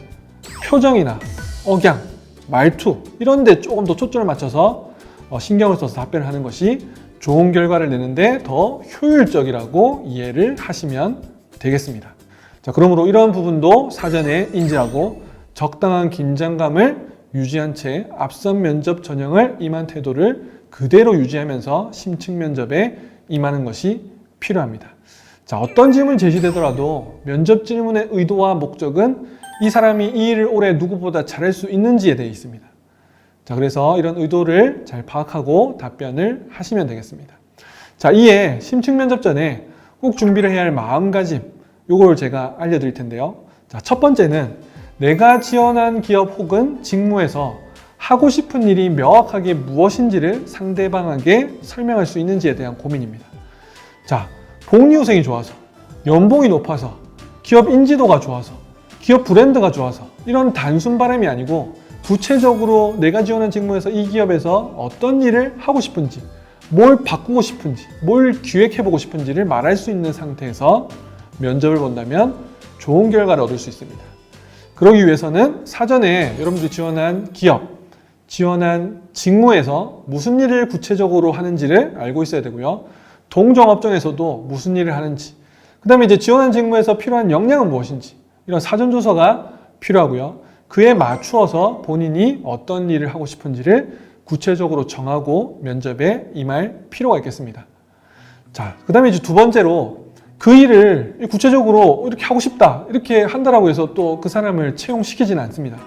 표정이나 억양, 말투 이런 데 조금 더 초점을 맞춰서 신경을 써서 답변을 하는 것이 좋은 결과를 내는데 더 효율적이라고 이해를 하시면 되겠습니다. 자, 그러므로 이러한 부분도 사전에 인지하고 적당한 긴장감을 유지한 채 앞선 면접 전형을 임한 태도를 그대로 유지하면서 심층 면접에 임하는 것이 필요합니다. 자, 어떤 질문이 제시되더라도 면접 질문의 의도와 목적은 이 사람이 이 일을 올해 누구보다 잘할 수 있는지에 대해 있습니다. 자, 그래서 이런 의도를 잘 파악하고 답변을 하시면 되겠습니다. 자, 이에 심층 면접 전에 꼭 준비를 해야 할 마음가짐 요걸 제가 알려드릴 텐데요. 자, 첫 번째는 내가 지원한 기업 혹은 직무에서 하고 싶은 일이 명확하게 무엇인지를 상대방에게 설명할 수 있는지에 대한 고민입니다. 자, 복리후생이 좋아서, 연봉이 높아서, 기업 인지도가 좋아서, 기업 브랜드가 좋아서 이런 단순 바람이 아니고 구체적으로 내가 지원한 직무에서 이 기업에서 어떤 일을 하고 싶은지, 뭘 바꾸고 싶은지, 뭘 기획해보고 싶은지를 말할 수 있는 상태에서 면접을 본다면 좋은 결과를 얻을 수 있습니다. 그러기 위해서는 사전에 여러분들이 지원한 기업, 지원한 직무에서 무슨 일을 구체적으로 하는지를 알고 있어야 되고요. 동종업종에서도 무슨 일을 하는지, 그 다음에 이제 지원한 직무에서 필요한 역량은 무엇인지, 이런 사전조사가 필요하고요. 그에 맞추어서 본인이 어떤 일을 하고 싶은지를 구체적으로 정하고 면접에 임할 필요가 있겠습니다. 자, 그 다음에 이제 두 번째로 그 일을 구체적으로 이렇게 하고 싶다, 이렇게 한다라고 해서 또 그 사람을 채용시키지는 않습니다.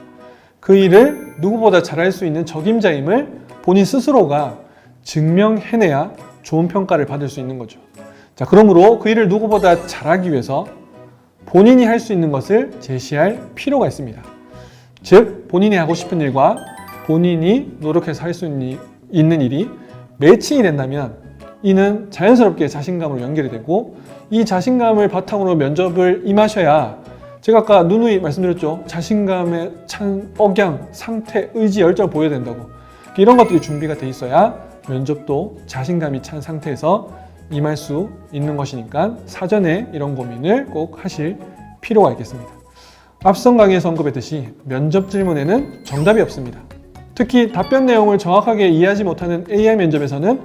그 일을 누구보다 잘할 수 있는 적임자임을 본인 스스로가 증명해내야 좋은 평가를 받을 수 있는 거죠. 자, 그러므로 그 일을 누구보다 잘하기 위해서 본인이 할 수 있는 것을 제시할 필요가 있습니다. 즉, 본인이 하고 싶은 일과 본인이 노력해서 할 수 있는 일이 매칭이 된다면 이는 자연스럽게 자신감으로 연결이 되고, 이 자신감을 바탕으로 면접을 임하셔야, 제가 아까 누누이 말씀드렸죠. 자신감에 찬 억양, 상태, 의지, 열정을 보여야 된다고. 이런 것들이 준비가 돼 있어야 면접도 자신감이 찬 상태에서 임할 수 있는 것이니까 사전에 이런 고민을 꼭 하실 필요가 있겠습니다. 앞선 강의에서 언급했듯이 면접 질문에는 정답이 없습니다. 특히 답변 내용을 정확하게 이해하지 못하는 AI 면접에서는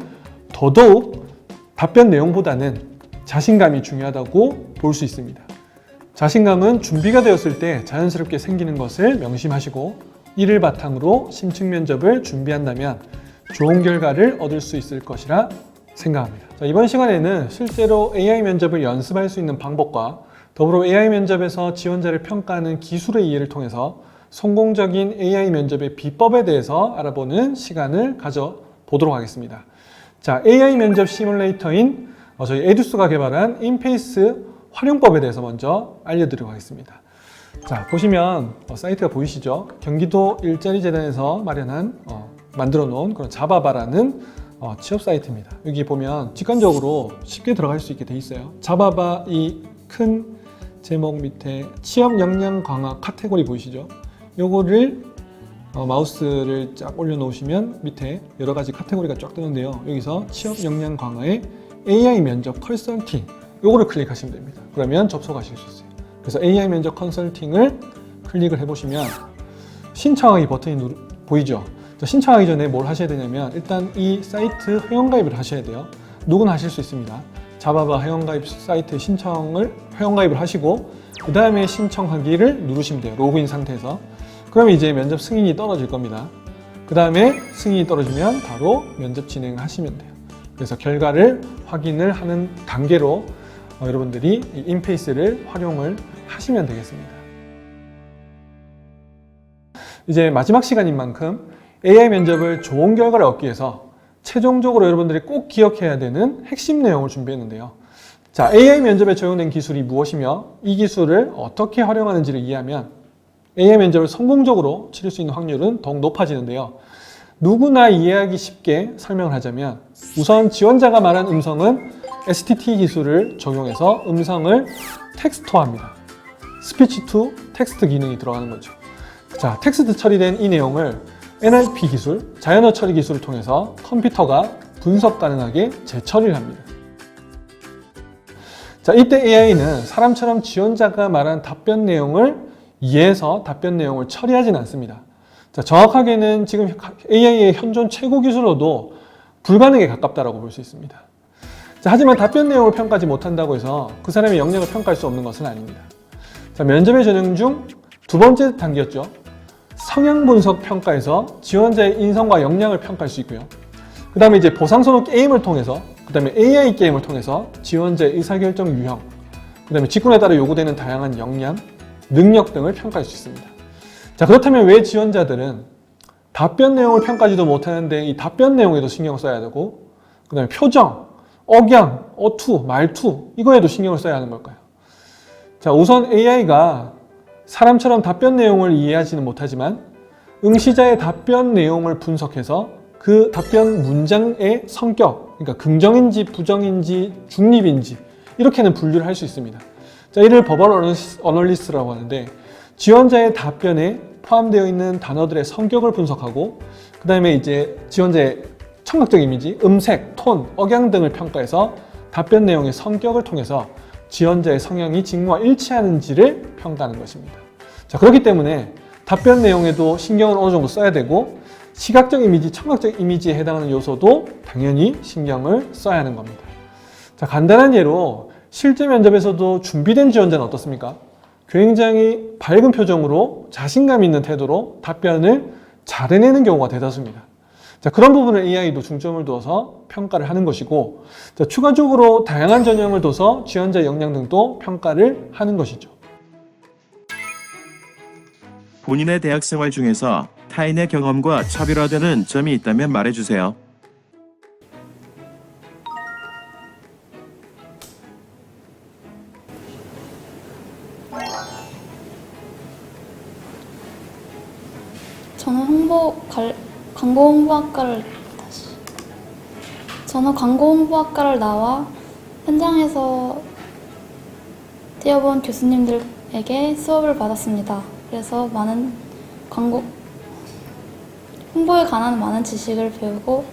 더더욱 답변 내용보다는 자신감이 중요하다고 볼 수 있습니다. 자신감은 준비가 되었을 때 자연스럽게 생기는 것을 명심하시고, 이를 바탕으로 심층 면접을 준비한다면 좋은 결과를 얻을 수 있을 것이라 생각합니다. 자, 이번 시간에는 실제로 AI 면접을 연습할 수 있는 방법과 더불어 AI 면접에서 지원자를 평가하는 기술의 이해를 통해서 성공적인 AI 면접의 비법에 대해서 알아보는 시간을 가져보도록 하겠습니다. 자, AI 면접 시뮬레이터인 저희 에듀스가 개발한 인페이스 활용법에 대해서 먼저 알려드리도록 하겠습니다. 자, 보시면 사이트가 보이시죠? 경기도 일자리재단에서 만들어 놓은 그런 자바바라는 취업 사이트입니다. 여기 보면 직관적으로 쉽게 들어갈 수 있게 돼 있어요. 자바바 이 큰 제목 밑에 취업 역량 강화 카테고리 보이시죠? 요거를 마우스를 쫙 올려놓으시면 밑에 여러 가지 카테고리가 쫙 뜨는데요. 여기서 취업 역량 강화의 AI 면접 컨설팅, 요거를 클릭하시면 됩니다. 그러면 접속하실 수 있어요. 그래서 AI 면접 컨설팅을 클릭을 해보시면 신청하기 버튼이 보이죠? 자, 신청하기 전에 뭘 하셔야 되냐면 일단 이 사이트 회원가입을 하셔야 돼요. 누구나 하실 수 있습니다. 자바바 회원가입 사이트 회원가입을 하시고 그 다음에 신청하기를 누르시면 돼요. 로그인 상태에서. 그러면 이제 면접 승인이 떨어질 겁니다. 그 다음에 승인이 떨어지면 바로 면접 진행을 하시면 돼요. 그래서 결과를 확인을 하는 단계로 여러분들이 이 인페이스를 활용을 하시면 되겠습니다. 이제 마지막 시간인 만큼 AI 면접을 좋은 결과를 얻기 위해서 최종적으로 여러분들이 꼭 기억해야 되는 핵심 내용을 준비했는데요. 자, AI 면접에 적용된 기술이 무엇이며 이 기술을 어떻게 활용하는지를 이해하면 AI 면접을 성공적으로 치를 수 있는 확률은 더욱 높아지는데요. 누구나 이해하기 쉽게 설명을 하자면 우선 지원자가 말한 음성은 STT 기술을 적용해서 음성을 텍스트화합니다. 스피치 투 텍스트 기능이 들어가는 거죠. 자, 텍스트 처리된 이 내용을 NLP 기술, 자연어 처리 기술을 통해서 컴퓨터가 분석 가능하게 재처리를 합니다. 자, 이때 AI는 사람처럼 지원자가 말한 답변 내용을 이해해서 답변 내용을 처리하지는 않습니다. 자, 정확하게는 지금 AI의 현존 최고 기술로도 불가능에 가깝다고 볼 수 있습니다. 자, 하지만 답변 내용을 평가하지 못한다고 해서 그 사람의 역량을 평가할 수 없는 것은 아닙니다. 자, 면접의 전형 중 두 번째 단계였죠. 성향 분석 평가에서 지원자의 인성과 역량을 평가할 수 있고요. 그 다음에 이제 보상선호 게임을 통해서, 그 다음에 AI 게임을 통해서 지원자의 의사결정 유형, 그 다음에 직군에 따라 요구되는 다양한 역량, 능력 등을 평가할 수 있습니다. 자, 그렇다면 왜 지원자들은 답변 내용을 평가하지도 못하는데 이 답변 내용에도 신경을 써야 되고, 그 다음에 표정, 억양, 어투, 말투, 이거에도 신경을 써야 하는 걸까요? 자, 우선 AI가 사람처럼 답변 내용을 이해하지는 못하지만 응시자의 답변 내용을 분석해서 그 답변 문장의 성격, 그러니까 긍정인지 부정인지 중립인지 이렇게는 분류를 할 수 있습니다. 자, 이를 버벌 어널리스트라고 하는데 지원자의 답변에 포함되어 있는 단어들의 성격을 분석하고 그 다음에 이제 지원자의 청각적 이미지, 음색, 톤, 억양 등을 평가해서 답변 내용의 성격을 통해서 지원자의 성향이 직무와 일치하는지를 평가하는 것입니다. 자, 그렇기 때문에 답변 내용에도 신경을 어느 정도 써야 되고 시각적 이미지, 청각적 이미지에 해당하는 요소도 당연히 신경을 써야 하는 겁니다. 자, 간단한 예로 실제 면접에서도 준비된 지원자는 어떻습니까? 굉장히 밝은 표정으로 자신감 있는 태도로 답변을 잘 해내는 경우가 대다수입니다. 자, 그런 부분을 AI도 중점을 둬서 평가를 하는 것이고, 자, 추가적으로 다양한 전형을 둬서 지원자 역량 등도 평가를 하는 것이죠. 본인의 대학 생활 중에서 타인의 경험과 차별화되는 점이 있다면 말해주세요. 저는 광고 홍보학과를 나와 현장에서 뛰어본 교수님들에게 수업을 받았습니다. 그래서 많은 홍보에 관한 많은 지식을 배우고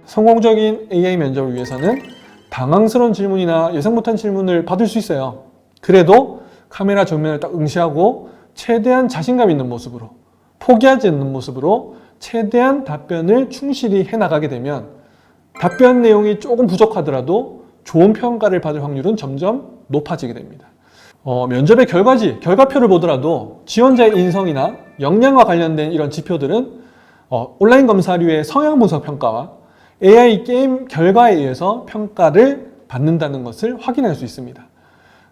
성공적인 AI 면접을 위해서는 당황스러운 질문이나 예상 못한 질문을 받을 수 있어요. 그래도 카메라 정면을 딱 응시하고 최대한 자신감 있는 모습으로, 포기하지 않는 모습으로 최대한 답변을 충실히 해나가게 되면 답변 내용이 조금 부족하더라도 좋은 평가를 받을 확률은 점점 높아지게 됩니다. 면접의 결과표를 보더라도 지원자의 인성이나 역량과 관련된 이런 지표들은 온라인 검사류의 성향 분석 평가와 AI 게임 결과에 의해서 평가를 받는다는 것을 확인할 수 있습니다.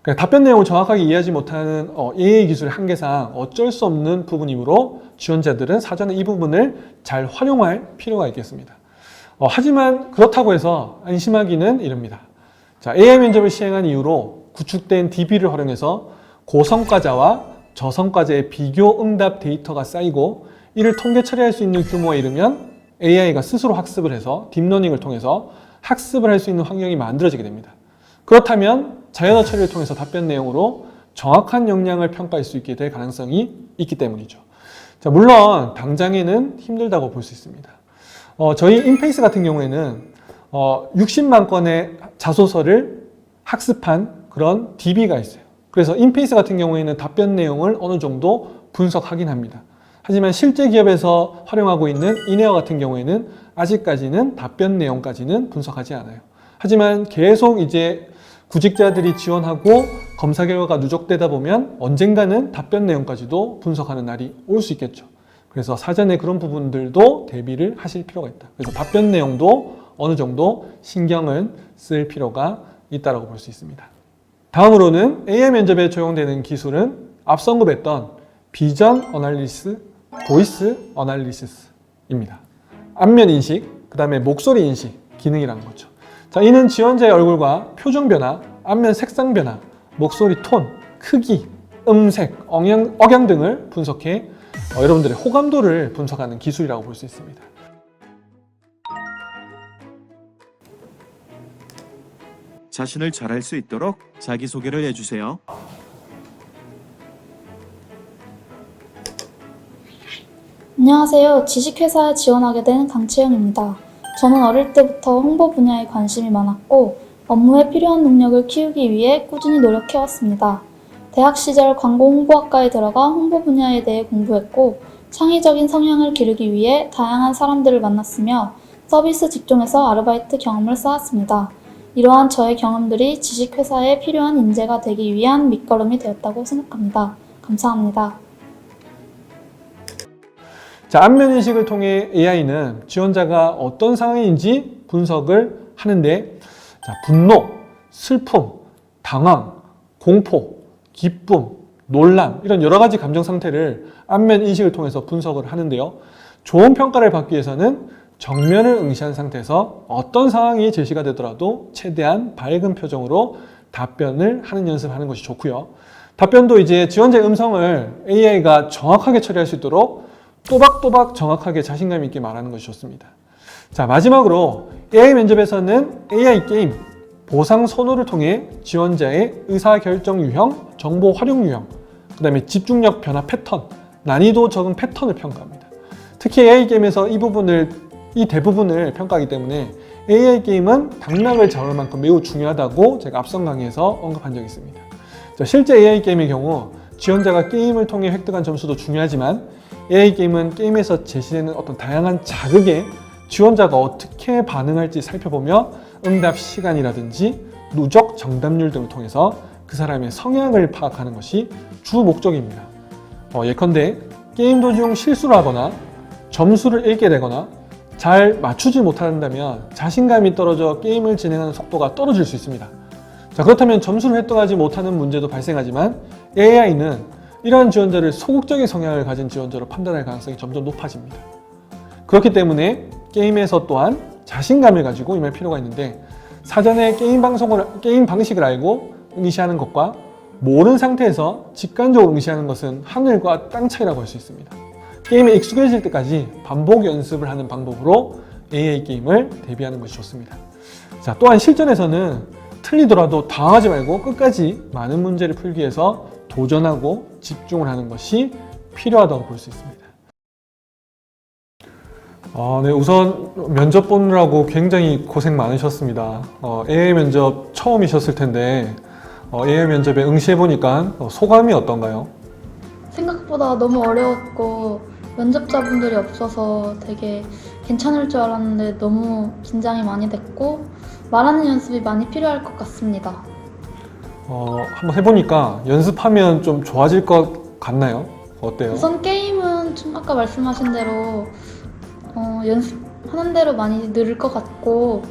그러니까 답변 내용을 정확하게 이해하지 못하는 AI 기술의 한계상 어쩔 수 없는 부분이므로 지원자들은 사전에 이 부분을 잘 활용할 필요가 있겠습니다. 하지만 그렇다고 해서 안심하기는 이릅니다. 자, AI 면접을 시행한 이후로 구축된 DB를 활용해서 고성과자와 저성과자의 비교 응답 데이터가 쌓이고 이를 통계 처리할 수 있는 규모에 이르면 AI가 스스로 학습을 해서 딥러닝을 통해서 학습을 할 수 있는 환경이 만들어지게 됩니다. 그렇다면 자연어 처리를 통해서 답변 내용으로 정확한 역량을 평가할 수 있게 될 가능성이 있기 때문이죠. 자, 물론 당장에는 힘들다고 볼 수 있습니다. 저희 인페이스 같은 경우에는 60만 건의 자소서를 학습한 그런 DB가 있어요. 그래서 인페이스 같은 경우에는 답변 내용을 어느 정도 분석하긴 합니다. 하지만 실제 기업에서 활용하고 있는 인에어 같은 경우에는 아직까지는 답변 내용까지는 분석하지 않아요. 하지만 계속 이제 구직자들이 지원하고 검사 결과가 누적되다 보면 언젠가는 답변 내용까지도 분석하는 날이 올 수 있겠죠. 그래서 사전에 그런 부분들도 대비를 하실 필요가 있다. 그래서 답변 내용도 어느 정도 신경을 쓸 필요가 있다고 볼 수 있습니다. 다음으로는 AI 면접에 적용되는 기술은 앞서 언급했던 비전 어널리시스, 보이스 어널리시스입니다. 안면 인식, 그 다음에 목소리 인식 기능이라는 거죠. 자, 이는 지원자의 얼굴과 표정 변화, 안면 색상 변화, 목소리 톤, 크기, 음색, 억양 등을 분석해 여러분들의 호감도를 분석하는 기술이라고 볼 수 있습니다. 자신을 잘할 수 있도록 자기소개를 해주세요. 안녕하세요. 지식회사에 지원하게 된 강채영입니다. 저는 어릴 때부터 홍보 분야에 관심이 많았고 업무에 필요한 능력을 키우기 위해 꾸준히 노력해왔습니다. 대학 시절 광고 홍보학과에 들어가 홍보 분야에 대해 공부했고 창의적인 성향을 기르기 위해 다양한 사람들을 만났으며 서비스 직종에서 아르바이트 경험을 쌓았습니다. 이러한 저의 경험들이 지식회사에 필요한 인재가 되기 위한 밑거름이 되었다고 생각합니다. 감사합니다. 자, 안면 인식을 통해 AI는 지원자가 어떤 상황인지 분석을 하는데, 자, 분노, 슬픔, 당황, 공포, 기쁨, 놀람 이런 여러 가지 감정 상태를 안면 인식을 통해서 분석을 하는데요. 좋은 평가를 받기 위해서는 정면을 응시한 상태에서 어떤 상황이 제시가 되더라도 최대한 밝은 표정으로 답변을 하는 연습을 하는 것이 좋고요. 답변도 이제 지원자의 음성을 AI가 정확하게 처리할 수 있도록 또박또박 정확하게 자신감 있게 말하는 것이 좋습니다. 자, 마지막으로 AI 면접에서는 AI 게임, 보상 선호를 통해 지원자의 의사결정 유형, 정보 활용 유형, 그 다음에 집중력 변화 패턴, 난이도 적응 패턴을 평가합니다. 특히 AI 게임에서 이 대부분을 평가하기 때문에 AI 게임은 당락을 잡을 만큼 매우 중요하다고 제가 앞선 강의에서 언급한 적이 있습니다. 자, 실제 AI 게임의 경우 지원자가 게임을 통해 획득한 점수도 중요하지만 AI 게임은 게임에서 제시되는 어떤 다양한 자극에 지원자가 어떻게 반응할지 살펴보며 응답 시간이라든지 누적 정답률 등을 통해서 그 사람의 성향을 파악하는 것이 주 목적입니다. 예컨대 게임 도중 실수를 하거나 점수를 잃게 되거나 잘 맞추지 못한다면 자신감이 떨어져 게임을 진행하는 속도가 떨어질 수 있습니다. 자, 그렇다면 점수를 획득하지 못하는 문제도 발생하지만 AI는 이러한 지원자를 소극적인 성향을 가진 지원자로 판단할 가능성이 점점 높아집니다. 그렇기 때문에 게임에서 또한 자신감을 가지고 임할 필요가 있는데 사전에 게임 방식을 알고 응시하는 것과 모르는 상태에서 직관적으로 응시하는 것은 하늘과 땅 차이라고 할 수 있습니다. 게임에 익숙해질 때까지 반복 연습을 하는 방법으로 AI 게임을 대비하는 것이 좋습니다. 자, 또한 실전에서는 틀리더라도 당황하지 말고 끝까지 많은 문제를 풀기 위해서 도전하고 집중을 하는 것이 필요하다고 볼 수 있습니다. 네, 우선 면접 보느라고 굉장히 고생 많으셨습니다. AI 면접 처음이셨을 텐데 AI 면접에 응시해보니까 소감이 어떤가요? 생각보다 너무 어려웠고 면접자분들이 없어서 되게 괜찮을 줄 알았는데 너무 긴장이 많이 됐고 말하는 연습이 많이 필요할 것 같습니다. 한번 해보니까 연습하면 좀 좋아질 것 같나요? 어때요? 우선 게임은 좀 아까 말씀하신 대로 연습하는 대로 많이 늘을 것 같고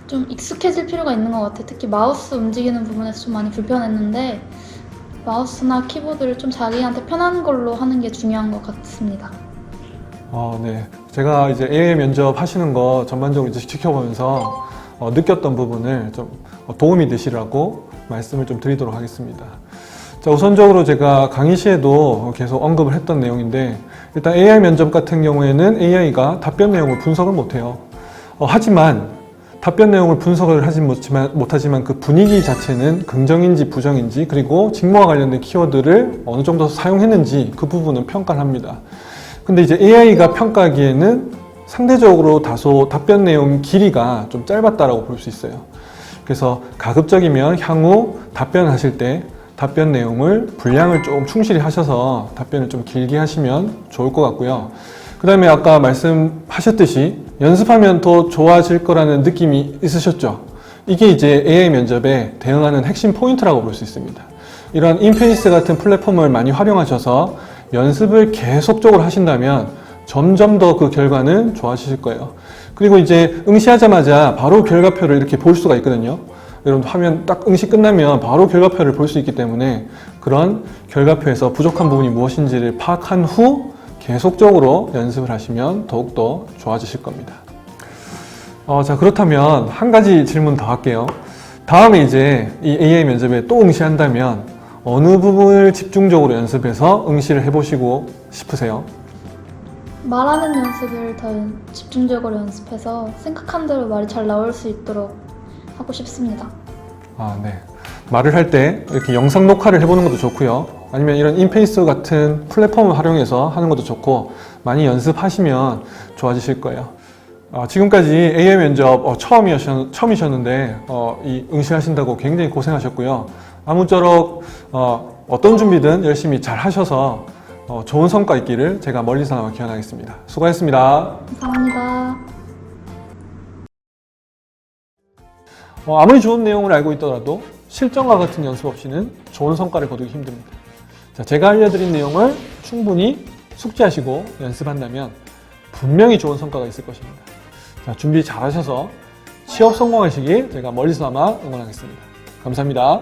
좀 익숙해질 필요가 있는 것 같아요. 특히 마우스 움직이는 부분에서 좀 많이 불편했는데 마우스나 키보드를 좀 자기한테 편한 걸로 하는 게 중요한 것 같습니다. 네. 제가 이제 AI 면접 하시는 거 전반적으로 이제 지켜보면서 느꼈던 부분을 좀 도움이 되시라고 말씀을 좀 드리도록 하겠습니다. 자, 우선적으로 제가 강의 시에도 계속 언급을 했던 내용인데 일단 AI 면접 같은 경우에는 AI가 답변 내용을 분석을 못해요. 하지만 답변 내용을 분석을 하진 못하지만 그 분위기 자체는 긍정인지 부정인지 그리고 직무와 관련된 키워드를 어느 정도 사용했는지 그 부분은 평가를 합니다. 근데 이제 AI가 평가하기에는 상대적으로 다소 답변 내용 길이가 좀 짧았다라고 볼 수 있어요. 그래서 가급적이면 향후 답변하실 때 답변 내용을 분량을 좀 충실히 하셔서 답변을 좀 길게 하시면 좋을 것 같고요. 그 다음에 아까 말씀하셨듯이 연습하면 더 좋아질 거라는 느낌이 있으셨죠? 이게 이제 AI 면접에 대응하는 핵심 포인트라고 볼 수 있습니다. 이런 인페이스 같은 플랫폼을 많이 활용하셔서 연습을 계속적으로 하신다면 점점 더 그 결과는 좋아지실 거예요. 그리고 이제 응시하자마자 바로 결과표를 이렇게 볼 수가 있거든요. 여러분 화면 딱 응시 끝나면 바로 결과표를 볼 수 있기 때문에 그런 결과표에서 부족한 부분이 무엇인지를 파악한 후 계속적으로 연습을 하시면 더욱더 좋아지실 겁니다. 자, 그렇다면 한 가지 질문 더 할게요. 다음에 이제 이 AI 면접에 또 응시한다면 어느 부분을 집중적으로 연습해서 응시를 해보시고 싶으세요? 말하는 연습을 더 집중적으로 연습해서 생각한 대로 말이 잘 나올 수 있도록 하고 싶습니다. 네. 말을 할 때 이렇게 영상 녹화를 해보는 것도 좋고요. 아니면 이런 인페이스 같은 플랫폼을 활용해서 하는 것도 좋고 많이 연습하시면 좋아지실 거예요. 지금까지 AI 면접 처음이셨는데 이 응시하신다고 굉장히 고생하셨고요. 아무쪼록 어떤 준비든 열심히 잘 하셔서 좋은 성과 있기를 제가 멀리서나마 기원하겠습니다. 수고하셨습니다. 감사합니다. 아무리 좋은 내용을 알고 있더라도 실전과 같은 연습 없이는 좋은 성과를 거두기 힘듭니다. 자, 제가 알려드린 내용을 충분히 숙지하시고 연습한다면 분명히 좋은 성과가 있을 것입니다. 자, 준비 잘 하셔서 취업 성공하시길 제가 멀리서나마 응원하겠습니다. 감사합니다.